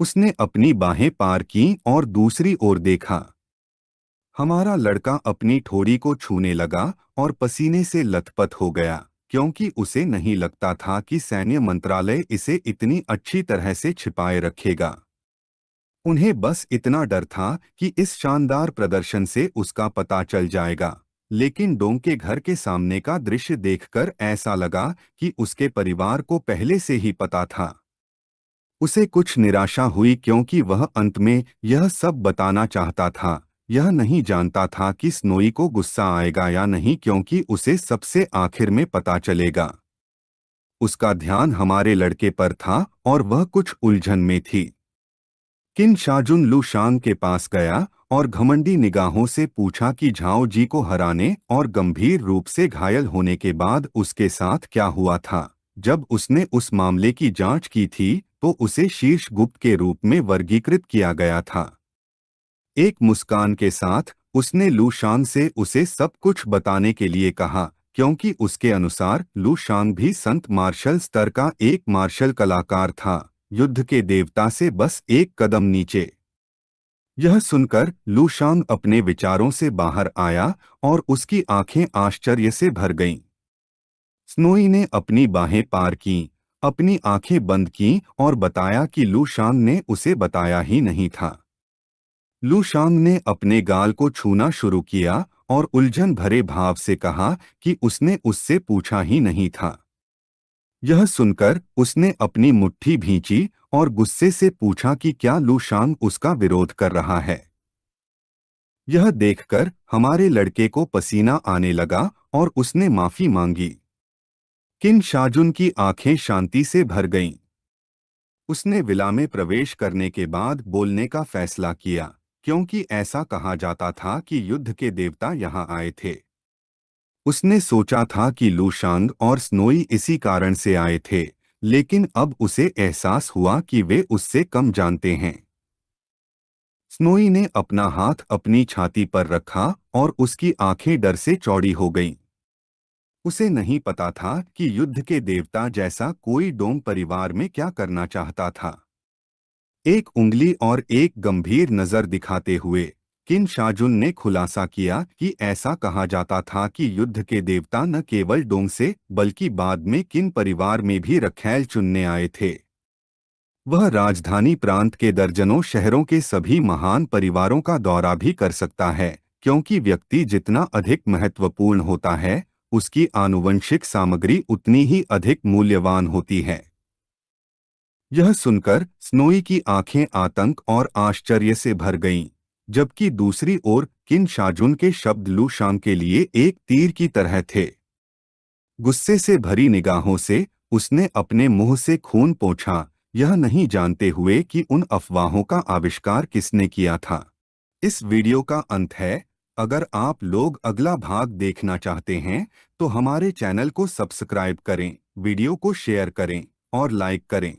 उसने अपनी बाहें पार कीं और दूसरी ओर देखा। हमारा लड़का अपनी ठोड़ी को छूने लगा और पसीने से लथपथ हो गया, क्योंकि उसे नहीं लगता था कि सैन्य मंत्रालय इसे इतनी अच्छी तरह से छिपाए रखेगा। उन्हें बस इतना डर था कि इस शानदार प्रदर्शन से उसका पता चल जाएगा। लेकिन डोंग के घर के सामने का दृश्य देखकर ऐसा लगा कि उसके परिवार को पहले से ही पता था। उसे कुछ निराशा हुई क्योंकि वह अंत में यह सब बताना चाहता था। यह नहीं जानता था कि स्नोई को गुस्सा आएगा या नहीं, क्योंकि उसे सबसे आखिर में पता चलेगा। उसका ध्यान हमारे लड़के पर था और वह कुछ उलझन में थी। किन शाजुन लू शांग के पास गया और घमंडी निगाहों से पूछा कि झाओ जी को हराने और गंभीर रूप से घायल होने के बाद उसके साथ क्या हुआ था। जब उसने उस मामले की जांच की थी तो उसे शीर्ष गुप्त के रूप में वर्गीकृत किया गया था। एक मुस्कान के साथ उसने लू शांग से उसे सब कुछ बताने के लिए कहा, क्योंकि उसके अनुसार लू शांग भी संत मार्शल स्तर का एक मार्शल कलाकार था, युद्ध के देवता से बस एक कदम नीचे। यह सुनकर लू शांग अपने विचारों से बाहर आया और उसकी आंखें आश्चर्य से भर गईं। स्नोई ने अपनी बाहें पार कीं, अपनी आंखें बंद कीं और बताया कि लू शांग ने उसे बताया ही नहीं था। लू शांग ने अपने गाल को छूना शुरू किया और उलझन भरे भाव से कहा कि उसने उससे पूछा ही नहीं था। यह सुनकर उसने अपनी मुट्ठी भींची और गुस्से से पूछा कि क्या लू शांग उसका विरोध कर रहा है। यह देखकर हमारे लड़के को पसीना आने लगा और उसने माफी मांगी। किन शाजुन की आंखें शांति से भर गईं। उसने विला में प्रवेश करने के बाद बोलने का फैसला किया, क्योंकि ऐसा कहा जाता था कि युद्ध के देवता यहाँ आए थे। उसने सोचा था कि लू शांग और स्नोई इसी कारण से आए थे, लेकिन अब उसे एहसास हुआ कि वे उससे कम जानते हैं। स्नोई ने अपना हाथ अपनी छाती पर रखा और उसकी आंखें डर से चौड़ी हो गईं। उसे नहीं पता था कि युद्ध के देवता जैसा कोई डोंग परिवार में क्या करना चाहता था। एक उंगली और एक गंभीर नजर दिखाते हुए किन शाजुन ने खुलासा किया कि ऐसा कहा जाता था कि युद्ध के देवता न केवल डोंग से बल्कि बाद में किन परिवार में भी रखैल चुनने आए थे। वह राजधानी प्रांत के दर्जनों शहरों के सभी महान परिवारों का दौरा भी कर सकता है, क्योंकि व्यक्ति जितना अधिक महत्वपूर्ण होता है, उसकी आनुवंशिक सामग्री उतनी ही अधिक मूल्यवान होती है। यह सुनकर स्नोई की आंखें आतंक और आश्चर्य से भर गईं, जबकि दूसरी ओर किन शाजुन के शब्द लू शांग के लिए एक तीर की तरह थे। गुस्से से भरी निगाहों से उसने अपने मुंह से खून पोंछा, यह नहीं जानते हुए कि उन अफवाहों का आविष्कार किसने किया था। इस वीडियो का अंत है। अगर आप लोग अगला भाग देखना चाहते हैं तो हमारे चैनल को सब्सक्राइब करें, वीडियो को शेयर करें और लाइक करें।